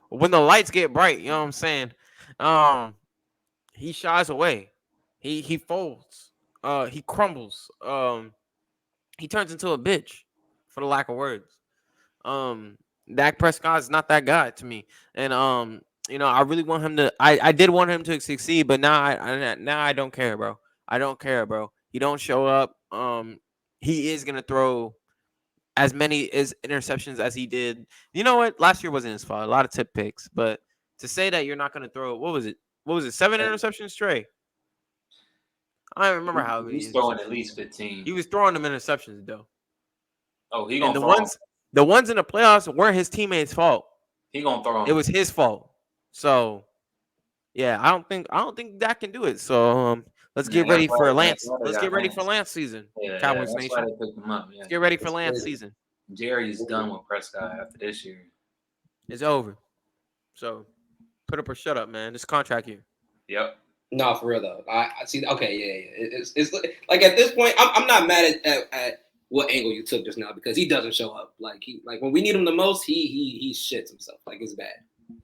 When the lights get bright, you know what I'm saying? He shies away. He folds. He crumbles. He turns into a bitch, for the lack of words. Dak Prescott is not that guy to me. And I really want him to. I did want him to succeed, but now I don't care, bro. I don't care, bro. He don't show up. He is gonna throw as many interceptions as he did. You know what? Last year wasn't his fault. A lot of tip picks, but to say that you're not gonna throw, what was it? 7 interceptions, Trey? I don't remember how many. He's throwing at least 15. He was throwing them interceptions though. Oh, he gonna throw the ones in the playoffs weren't his teammates' fault. He gonna throw them. It was his fault. So, yeah, I don't think Dak can do it. So, let's get ready for Lance. Let's get ready for Lance season. Cowboys Nation. Why they picked him up. Yeah. Let's get ready for Lance season. Jerry's done with Prescott after this year. It's over. So, put up or shut up, man. This contract year. Yep. No, for real though. I see. Okay, yeah. It's like at this point, I'm not mad at what angle you took just now because he doesn't show up. Like when we need him the most, he shits himself. Like it's bad.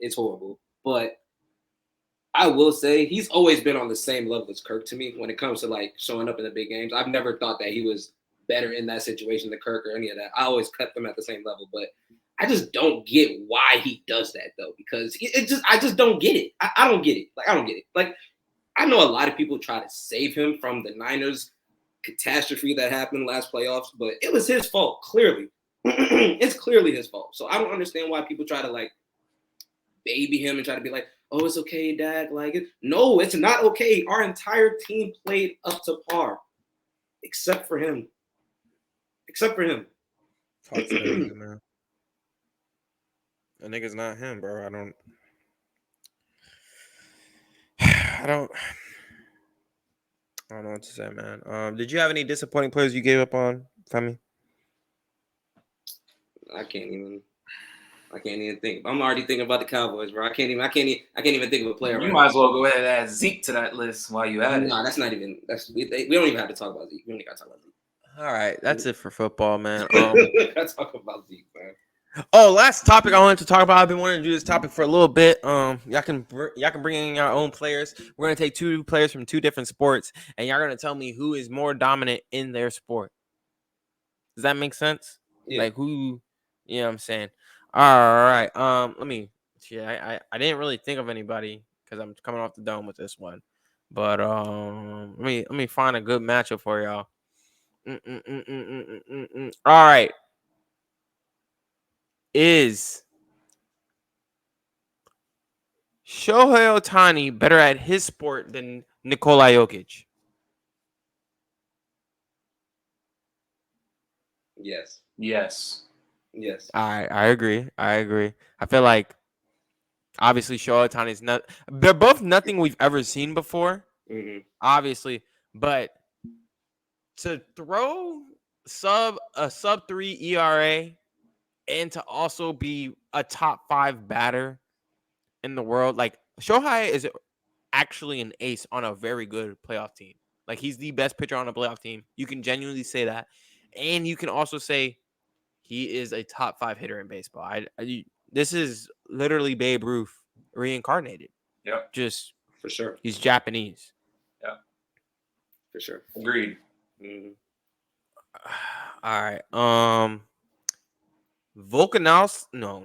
It's horrible. But I will say he's always been on the same level as Kirk to me when it comes to like showing up in the big games. I've never thought that he was better in that situation than Kirk or any of that. I always kept them at the same level, but I just don't get why he does that though because I just don't get it. I don't get it. Like I don't get it. Like I know a lot of people try to save him from the Niners catastrophe that happened last playoffs, but it was his fault, clearly. It's clearly his fault. So I don't understand why people try to like baby him and try to be like, oh, it's okay, Dad. Like, no, it's not okay. Our entire team played up to par, except for him. Except for him. Talk to that, man. That nigga's not him, bro. I don't know what to say, man. Did you have any disappointing players you gave up on, Femi? I can't even think. I'm already thinking about the Cowboys, bro. I can't even think of a player. You might as well go ahead and add Zeke to that list while you at it. No, that's not even. We don't even have to talk about Zeke. We don't even got to talk about Zeke. All right, that's it for football, man. Let's talk about Zeke, man. Oh, last topic I wanted to talk about. I've been wanting to do this topic for a little bit. Y'all can bring in your own players. We're gonna take two players from two different sports, and y'all gonna tell me who is more dominant in their sport. Does that make sense? Yeah. Like who? You know what I'm saying? All right. Let me. Yeah, I didn't really think of anybody because I'm coming off the dome with this one, but let me find a good matchup for y'all. All right. Is Shohei Ohtani better at his sport than Nikola Jokic? Yes. Yes. I agree. I feel like obviously Shohei Ohtani is not. They're both nothing we've ever seen before. Mm-hmm. Obviously, but to throw a sub 3 ERA and to also be a top 5 batter in the world, like Shohei is actually an ace on a very good playoff team. Like he's the best pitcher on a playoff team. You can genuinely say that, and you can also say he is a top 5 hitter in baseball. This is literally Babe Ruth reincarnated. Yep. Just for sure. He's Japanese. Yeah. For sure. Agreed. Mm-hmm. All right. Volkanovs. No.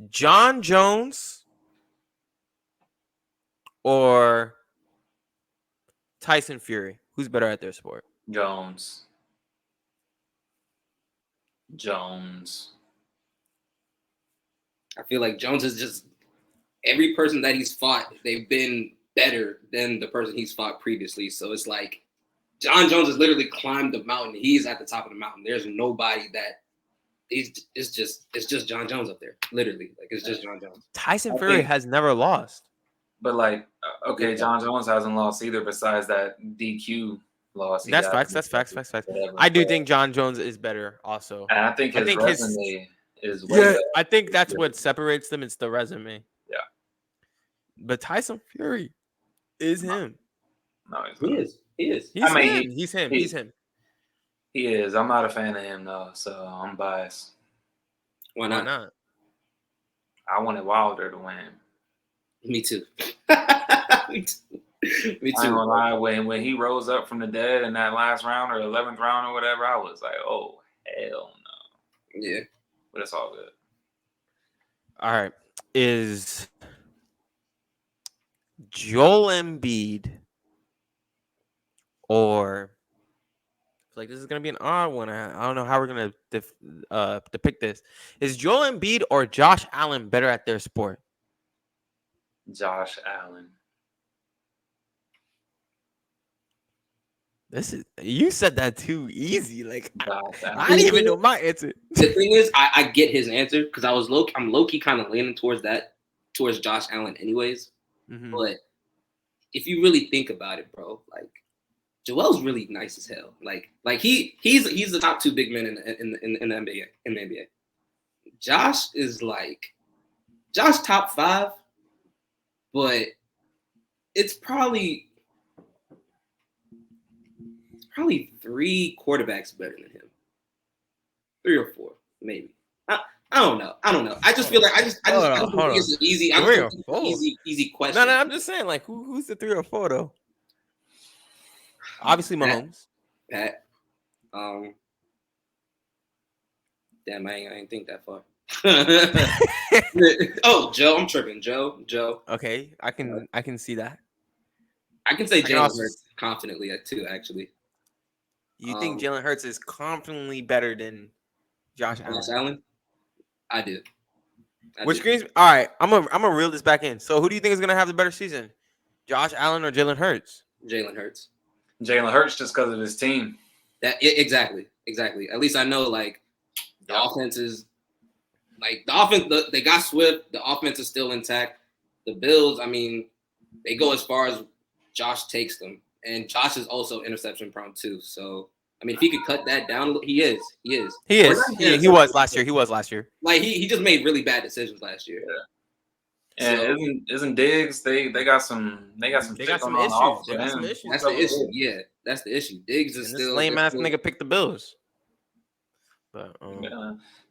John Jones or Tyson Fury. Who's better at their sport? Jones. I feel like Jones is just every person that he's fought, they've been better than the person he's fought previously. So it's like John Jones has literally climbed the mountain. He's at the top of the mountain. There's nobody that it's just John Jones up there. Literally. Like it's just John Jones. Tyson Fury has never lost. But like, okay, John Jones hasn't lost either besides that DQ loss. That's facts. Whatever. I do think John Jones is better also. And I think his resume is way better. I think that's what separates them. It's the resume. Yeah. But Tyson Fury is him. No, he is. He's him. He is. I'm not a fan of him though, so I'm biased. Why not? I wanted Wilder to win. Me too. Me too. I ain't gonna lie, when he rose up from the dead in that last round or 11th round or whatever, I was like, oh, hell no. Yeah. But it's all good. All right. Is Joel Embiid or like this is gonna be an odd one. I don't know how we're gonna depict this. Is Joel Embiid or Josh Allen better at their sport? Josh Allen. You said that too easy. Like I didn't even know my answer. The thing is, I get his answer because I'm low-key kind of leaning towards Josh Allen anyways. Mm-hmm. But if you really think about it, bro, like Joel's really nice as hell. Like he's the top 2 big men in the NBA. Josh is like top 5, but it's probably 3 quarterbacks better than him. 3 or 4, maybe. I don't know. I just feel like I just think it's an easy. Easy question. No, I'm just saying, like, who's the 3 or 4 though? Obviously, Mahomes. Pat. Damn, I ain't think that far. Oh, Joe, I'm tripping. Joe. Okay, I can see that. I can say Jalen Hurts confidently too. Actually, you think Jalen Hurts is confidently better than Josh Allen? I do. Which screens? All right, I'm gonna reel this back in. So, who do you think is gonna have the better season, Josh Allen or Jalen Hurts? Jalen Hurts. Jalen Hurts just because of his team. Exactly. At least I know like the offense is like the offense. They got Swift. The offense is still intact. The Bills, I mean, they go as far as Josh takes them, and Josh is also interception prone too. So I mean, if he could cut that down, he is. He was last year. Like he just made really bad decisions last year. Yeah. And isn't Diggs? They got some issues. That's the issue. Yeah, that's the issue. Diggs is still lame ass nigga picked the Bills. But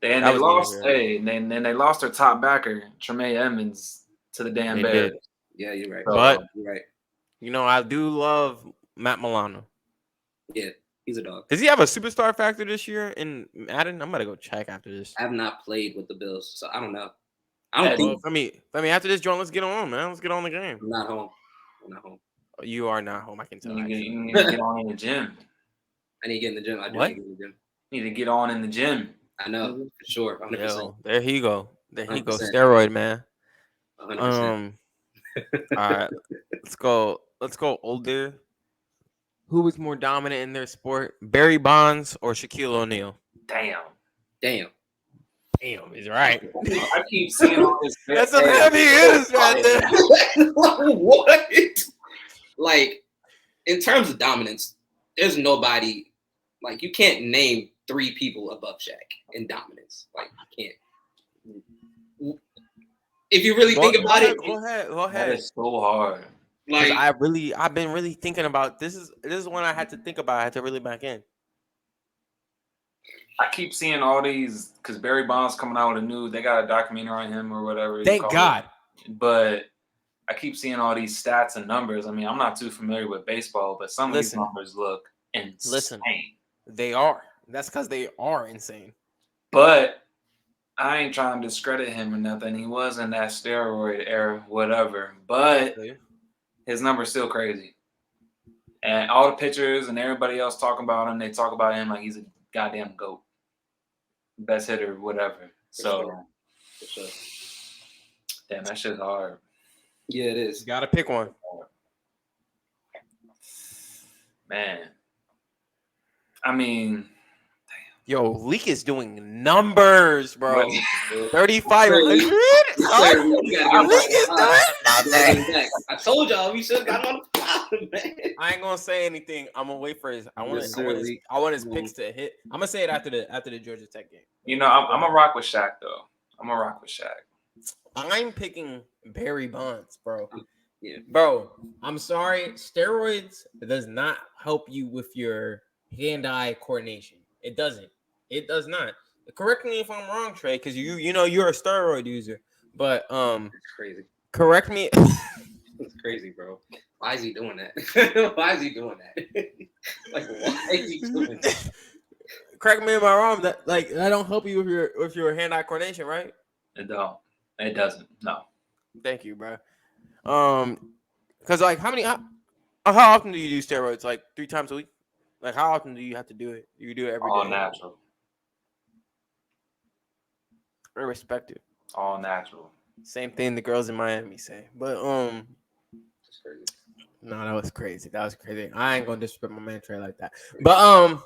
they lost. They lost their top backer, Trey Edmonds, to the damn Bears. Yeah, you're right. But you're right. You know, I do love Matt Milano. Yeah, he's a dog. Does he have a superstar factor this year in Madden? I'm gonna go check after this. I have not played with the Bills, so I don't know. Femi, after this, Jordan, let's get on, man. Let's get on the game. I'm not home. You are not home. I can tell. You need to get on in the gym. I need to get in the gym. I do what? need to get in the gym. You need to get on in the gym. I know for sure. 100%. Yo, there he go. Steroid man. 100%. All right, let's go older. Who was more dominant in their sport, Barry Bonds or Shaquille O'Neal? Damn. He's right. I keep seeing all this. That's some heavy hitters right there. What? Like, in terms of dominance, there's nobody. Like, you can't name 3 people above Shaq in dominance. Like, you can't. If you really think about it, go ahead. That is so hard. Like, I've been really thinking about this. Is one I had to think about. I had to really back in. I keep seeing all these because Barry Bonds coming out with a new. They got a documentary on him or whatever. Thank God. But I keep seeing all these stats and numbers. I mean, I'm not too familiar with baseball, but some of these numbers look insane. They are. That's because they are insane. But I ain't trying to discredit him or nothing. He was in that steroid era, whatever. But his number's still crazy. And all the pitchers and everybody else talking about him, they talk about him like he's a goddamn GOAT. Best hitter, whatever. For sure. Damn, that shit's hard. Yeah, it is. You gotta pick one. Man. I mean, yo, Leak is doing numbers, bro. 3,500. Leak is doing nothing. I told y'all we should have got on the pod, man. I ain't gonna say anything. I'm gonna wait for his. I want his picks to hit. I'm gonna say it after the Georgia Tech game. You know, I'm gonna rock with Shaq though. I'm picking Barry Bonds, bro. Yeah, bro. I'm sorry. Steroids does not help you with your hand-eye coordination. It doesn't. It does not. Correct me if I'm wrong, Trey, because you know you're a steroid user. But it's crazy. Correct me. It's crazy, bro. Why is he doing that? Why is he doing that? Like, why is he doing that? Correct me if I'm wrong. That don't help you with your hand-eye coordination, right? It don't. It doesn't. No. Thank you, bro. Because like how often do you do steroids? Like 3 times a week? Like how often do you have to do it? You do it every day? All natural. I respect it. All natural. Same thing the girls in Miami say. But That's crazy. No, that was crazy. I ain't gonna disrespect my man Trey like that. But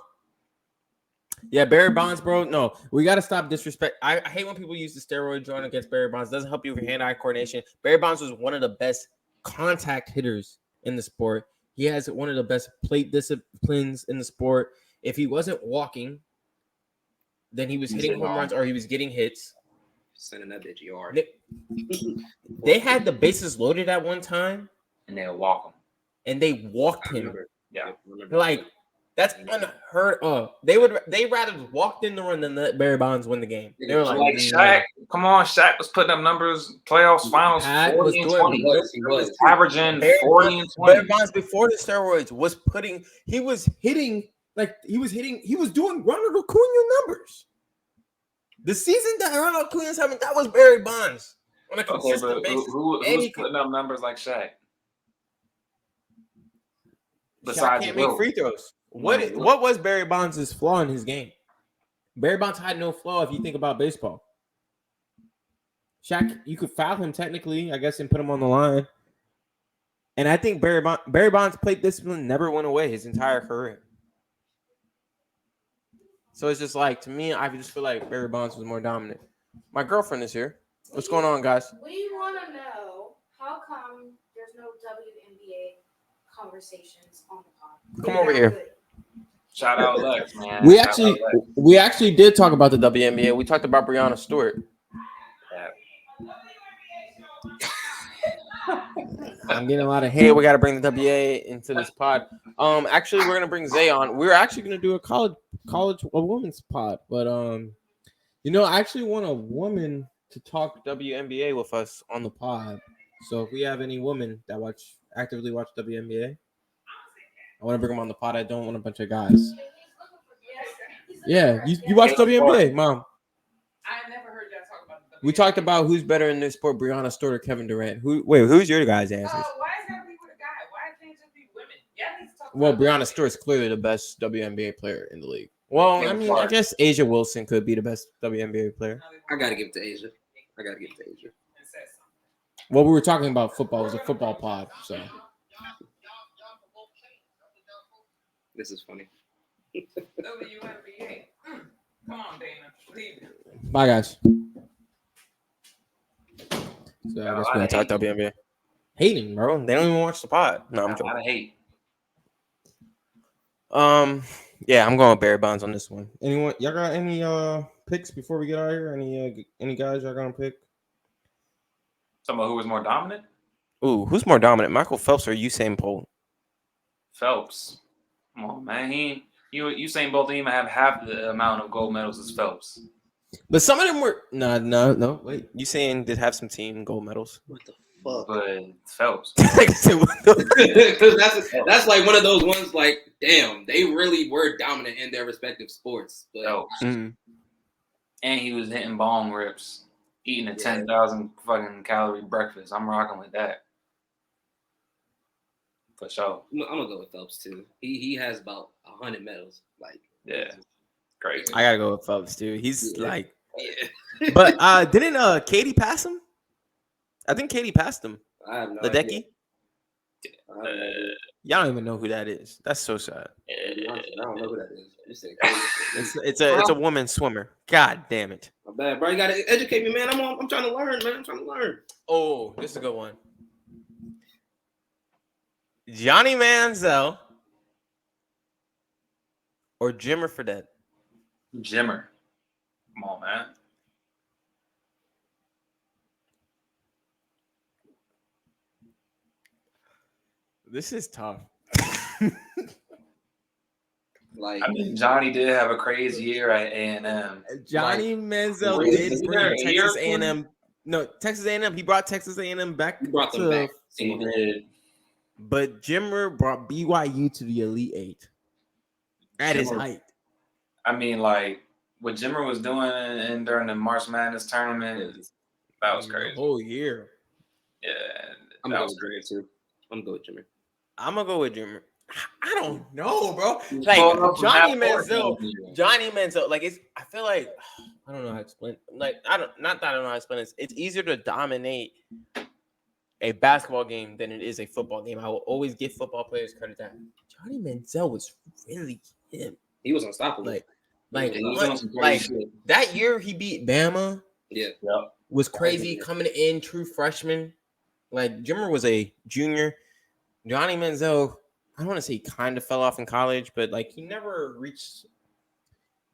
yeah, Barry Bonds, bro. No, we gotta stop disrespect. I hate when people use the steroid joint against Barry Bonds. It doesn't help you with your hand-eye coordination. Barry Bonds was one of the best contact hitters in the sport. He has one of the best plate disciplines in the sport. If he wasn't walking, then he was hitting home runs or he was getting hits. Sending that bitch yard. They had the bases loaded at one time, and they'll walk him. And they walked him. Yeah. Like, that's unheard of. They rather walked in the run than let Barry Bonds win the game. They were like Shaq. Come on, Shaq was putting up numbers, playoffs, finals, 40 and 20. He was averaging 40 and 20. Barry Bonds before the steroids was doing Ronald Acuna numbers. The season that Ronald Acuna's having, that was Barry Bonds on a consistent basis. Who's putting up numbers like Shaq? Shaq can't make free throws. What was Barry Bonds' flaw in his game? Barry Bonds had no flaw if you think about baseball. Shaq, you could foul him technically, I guess, and put him on the line. And I think Barry Bonds' plate discipline never went away his entire career. So it's just like, to me, I just feel like Barry Bonds was more dominant. My girlfriend is here. What's going on, guys? We want to know, how come there's no WNBA conversations on the pod? Come over here. Shout out Lex, man. We actually did talk about the WNBA. We talked about Breanna Stewart. I'm getting a lot of hate. We got to bring the WA into this pod. Actually, we're gonna bring Zay on. We're actually gonna do a women's pod, but I actually want a woman to talk WNBA with us on the pod. So if we have any women that actively watch WNBA, I want to bring them on the pod. I don't want a bunch of guys. Yeah, you watch WNBA, Mom. I never heard y'all talk about the WNBA. We talked about who's better in this sport, Breanna Stewart or Kevin Durant. Who's your guys' answers? Why is it gotta be with a guy? Why can't it just be women? Y'all need to talk Well, about Breanna Stewart's clearly the best WNBA player in the league. Well, I mean, I guess Asia Wilson could be the best WNBA player. I gotta give it to Asia. Well, we were talking about football. It was a football pod, so. This is funny. WNBA. Come on, Dana. Leave it. Bye, guys. So I guess we're gonna talk WNBA. Hating, bro. They don't even watch the pod. No, I'm joking. I hate. Yeah, I'm going with Barry Bonds on this one. Anyone? Y'all got any picks before we get out of here? Any guys y'all gonna pick? Talking about who was more dominant? Ooh, who's more dominant, Michael Phelps or Usain Bolt? Phelps. Come on, man. Usain Bolt didn't even have half the amount of gold medals as Phelps. But some of them were no. Wait, Usain did have some team gold medals. What the fuck? But Phelps. Because that's like one of those ones. Like, damn, they really were dominant in their respective sports. But Phelps. Mm-hmm. And he was hitting bong rips, eating a 10,000 fucking calorie breakfast. I'm rocking with that. For sure. I'm gonna go with Phelps too. He has about 100 medals. Like, yeah, crazy. I gotta go with Phelps too. He's but didn't Katie pass him? I think Katie passed him. I have no Ledecky? idea. Y'all don't even know who that is. That's so sad. I don't know who that is. It's a woman swimmer. God damn it. My bad, bro. You gotta educate me, man. I'm trying to learn, man. I'm trying to learn. Oh, this is a good one. Johnny Manziel or Jimmer Fredette? Jimmer. Come on, man. This is tough. Like, I mean, Johnny did have a crazy year at A&M. Johnny Manziel did bring Texas A&M. No, Texas A&M. He brought Texas A&M back. He brought them back. He did. But Jimmer brought BYU to the Elite Eight at his height. I mean, like, what Jimmer was doing during the March Madness tournament, that was crazy. The whole year. Yeah. I'm going to go with Jimmer too. I'm going to go with Jimmer. I'm going to go with Jimmer. I don't know, bro. Like, Johnny Manziel, like, I feel like, I don't know how to explain it. Like, not that I don't know how to explain it. It's easier to dominate a basketball game than it is a football game. I will always give football players credit that Johnny Manziel was really him. He was unstoppable. Like that year he beat Bama. Yeah. Was crazy coming in, true freshman. Like, Jimmer was a junior. Johnny Manziel, I don't want to say he kind of fell off in college, but like he never reached.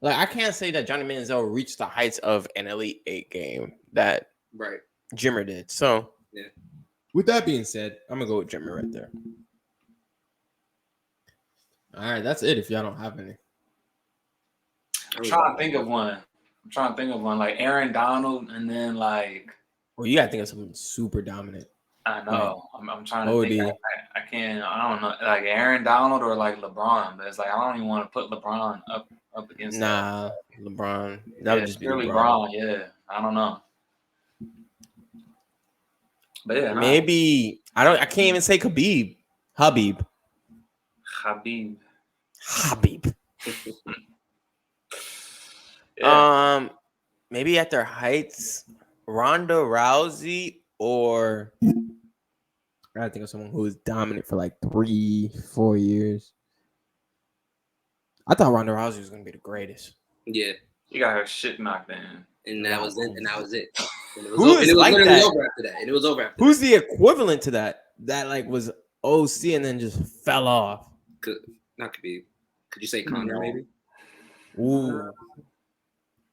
Like, I can't say that Johnny Manziel reached the heights of an Elite Eight game that Jimmer did. So yeah, With that being said, I'm gonna go with Jimmy right there. All right, that's it. If y'all don't have any, I'm trying to think of one. Like Aaron Donald, and then like. well, you gotta think of something super dominant. I know. I'm trying to think. OD. I can't. I don't know. Like Aaron Donald or like LeBron, but it's like I don't even want to put LeBron up against. Nah, that. LeBron. That would just be really LeBron. Yeah, I don't know. But yeah, maybe I can't even say Habib. Habib. Yeah. Maybe at their heights, Ronda Rousey, or I gotta think of someone who was dominant for like 3-4 years. I thought Ronda Rousey was gonna be the greatest. Yeah, she got her shit knocked in, and that was it. And that was it. And it was, Who is like that? Over after that. And it was over after. Who's the equivalent to that? That like was OC and then just fell off. Could you say Conor maybe? Ooh.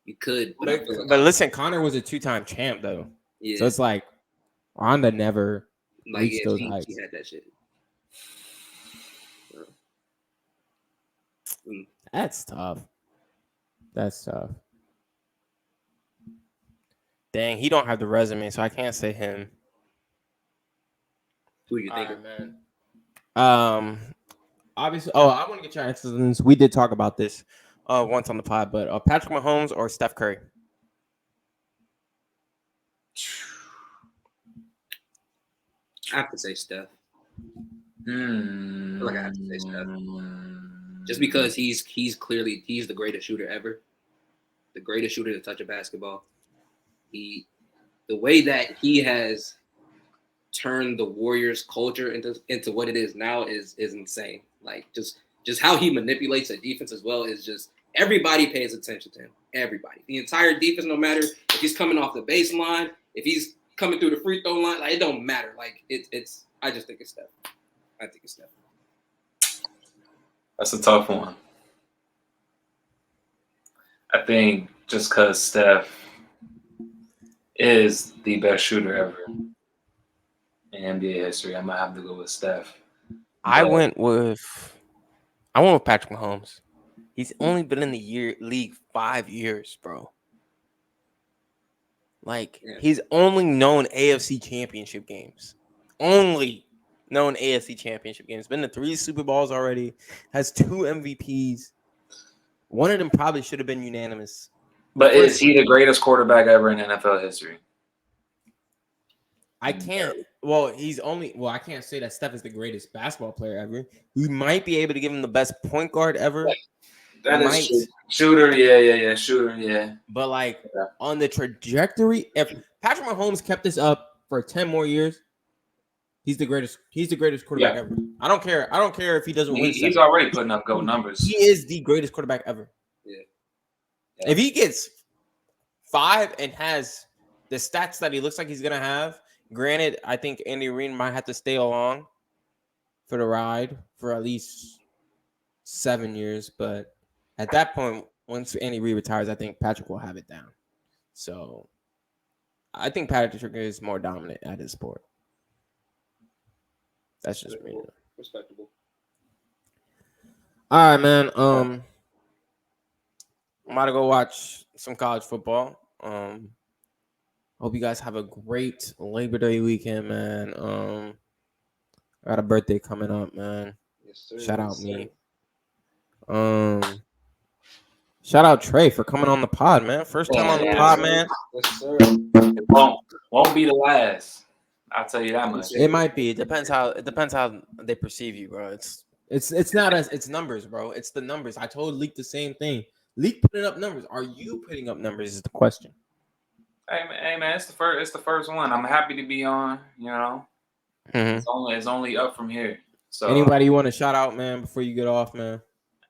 You could, but listen, Conor was a 2-time champ though. Yeah. So it's like Ronda never reached those heights. She had that shit. That's tough. Dang, he don't have the resume, so I can't say him. Who you think? Man. Obviously. Oh, I want to get your answers. We did talk about this once on the pod, but Patrick Mahomes or Steph Curry? I have to say Steph. I feel like I have to say Steph. Just because he's clearly the greatest shooter ever. The greatest shooter to touch a basketball. The way that he has turned the Warriors culture into what it is now is insane. Like just how he manipulates the defense as well is just everybody pays attention to him. Everybody. The entire defense, no matter if he's coming off the baseline, if he's coming through the free throw line, like it don't matter. Like it's I just think it's Steph. I think it's Steph. That's a tough one. I think just because Steph is the best shooter ever in NBA history, I might have to go with Steph. I went with Patrick Mahomes. He's only been in the league 5 years, bro. Like, he's only known AFC championship games. Only known AFC championship games. Been to 3 Super Bowls already. Has 2 MVPs. One of them probably should have been unanimous. But is he the greatest quarterback ever in NFL history? I can't. Well, I can't say that Steph is the greatest basketball player ever. We might be able to give him the best point guard ever. That is true. Shooter, yeah. Shooter, yeah. But like on the trajectory, if Patrick Mahomes kept this up for 10 more years, he's the greatest quarterback ever. I don't care if he doesn't win. He's already putting up gold numbers. He is the greatest quarterback ever. Yeah. If he gets 5 and has the stats that he looks like he's gonna have, granted, I think Andy Reid might have to stay along for the ride for at least 7 years. But at that point, once Andy Reid retires, I think Patrick will have it down. So I think Patrick is more dominant at his sport. That's just me. Respectable. All right, man. I'm about to go watch some college football. Hope you guys have a great Labor Day weekend, man. I got a birthday coming up, man. Yes, sir. Shout out me. Shout out Trey for coming on the pod, man. First time on the pod, man. Yes, sir. It won't be the last. I'll tell you that much. It might be. It depends how they perceive you, bro. It's not it's numbers, bro. It's the numbers. I told Leak the same thing. Leak putting up numbers. Are you putting up numbers? Is the question. Hey man, it's the first one. I'm happy to be on. You know, it's only up from here. So anybody you want to shout out, man, before you get off, man?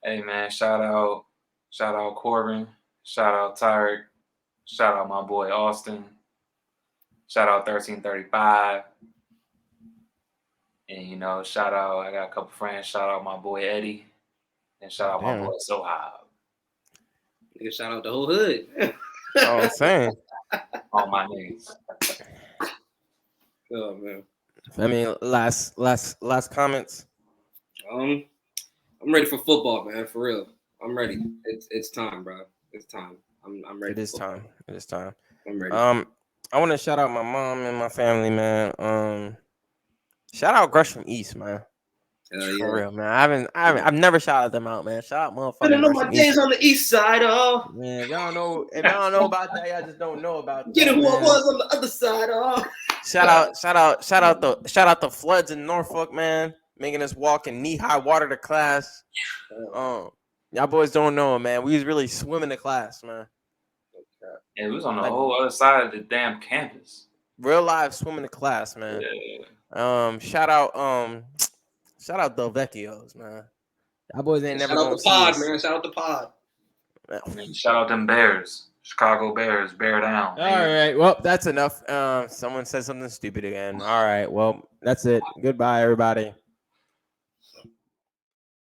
Hey man, shout out Corbin, shout out Tyreek, shout out my boy Austin, shout out 1335, and shout out. I got a couple friends. Shout out my boy Eddie, and shout out my boy Sohab. Nigga, shout out the whole hood. Oh, I'm saying. All my niggas. Oh man. I mean, last comments. I'm ready for football, man. For real, I'm ready. It's time, bro. It's time. I'm ready. It is time. It is time. I'm ready. I want to shout out my mom and my family, man. Shout out Gresham East, man. For real, man. I've never shouted them out, man. Shout out motherfucking I know my Gresham days East. on the east side, oh. Man, if y'all don't know about that, y'all just don't know about Get that, who I man. was on the other side, oh. Shout out the floods in Norfolk, man, making us walk in knee-high water to class. Y'all boys don't know, man. We was really swimming to class, man. Yeah, it was on the whole other side of the damn campus. Real life swimming to class, man. Yeah. Shout out the Vecchios, man. Y'all boys ain't never gonna see Pod, us. man. Shout out the pod. Shout out them Bears. Chicago Bears. Bear down. All right. Well, that's enough. Someone said something stupid again. All right. Well, that's it. Goodbye, everybody.